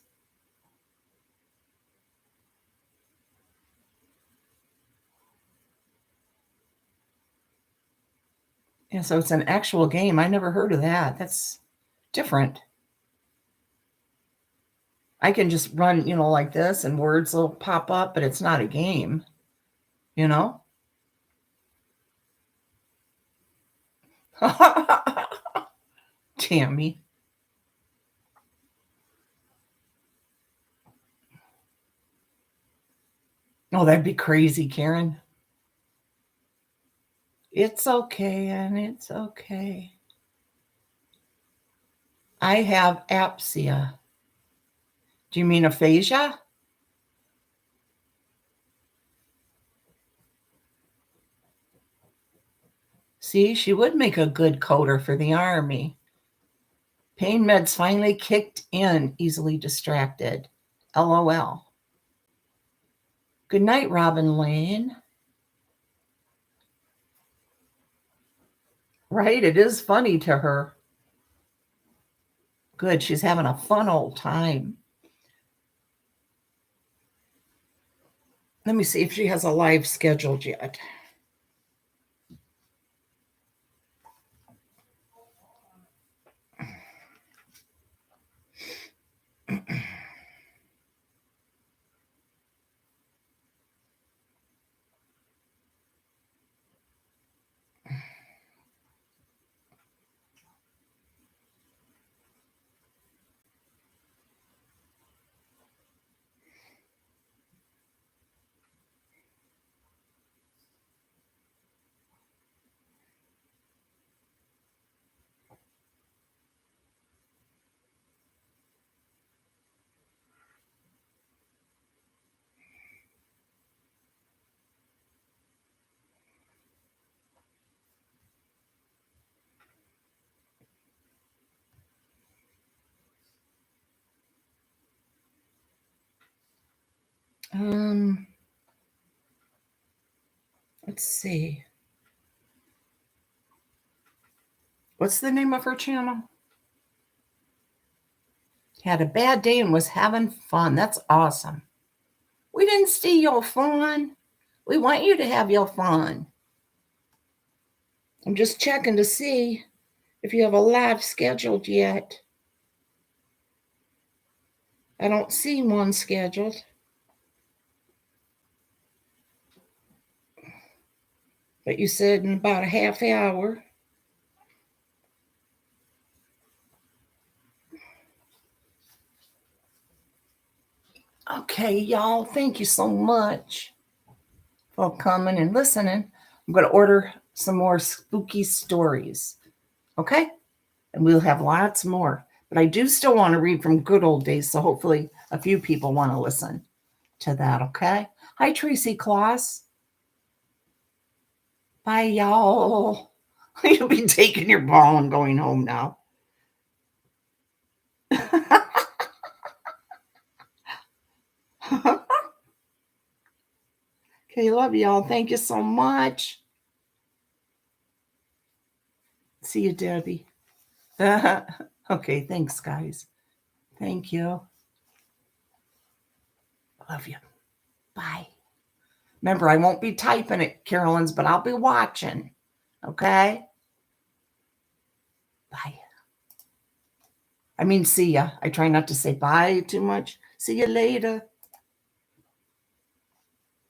Yeah, so it's an actual game. I never heard of that. That's different. I can just run, like this and words will pop up, but it's not a game, Tammy. Oh, that'd be crazy, Karen. It's okay, and it's okay. I have apsia. Do you mean aphasia? See, she would make a good coder for the army. Pain meds finally kicked in, easily distracted. LOL. Good night, Robin Lane. Right, it is funny to her. Good, she's having a fun old time. Let me see if she has a live scheduled yet. Let's see. What's the name of her channel? Had a bad day and was having fun. That's awesome. We didn't see your fun. We want you to have your fun. I'm just checking to see if you have a live scheduled yet. I don't see one scheduled. But you said in about a half hour. Okay, y'all, thank you so much for coming and listening. I'm going to order some more spooky stories, okay? And we'll have lots more. But I do still want to read from good old days, so hopefully a few people want to listen to that, okay? Hi, Tracy Kloss. Bye, y'all. You'll be taking your ball and going home now. Okay, love y'all. Thank you so much. See you, Debbie. Okay, thanks, guys. Thank you. Love you. Bye. Remember, I won't be typing it, Carolyn's, but I'll be watching. Okay? Bye. I mean, see ya. I try not to say bye too much. See you later.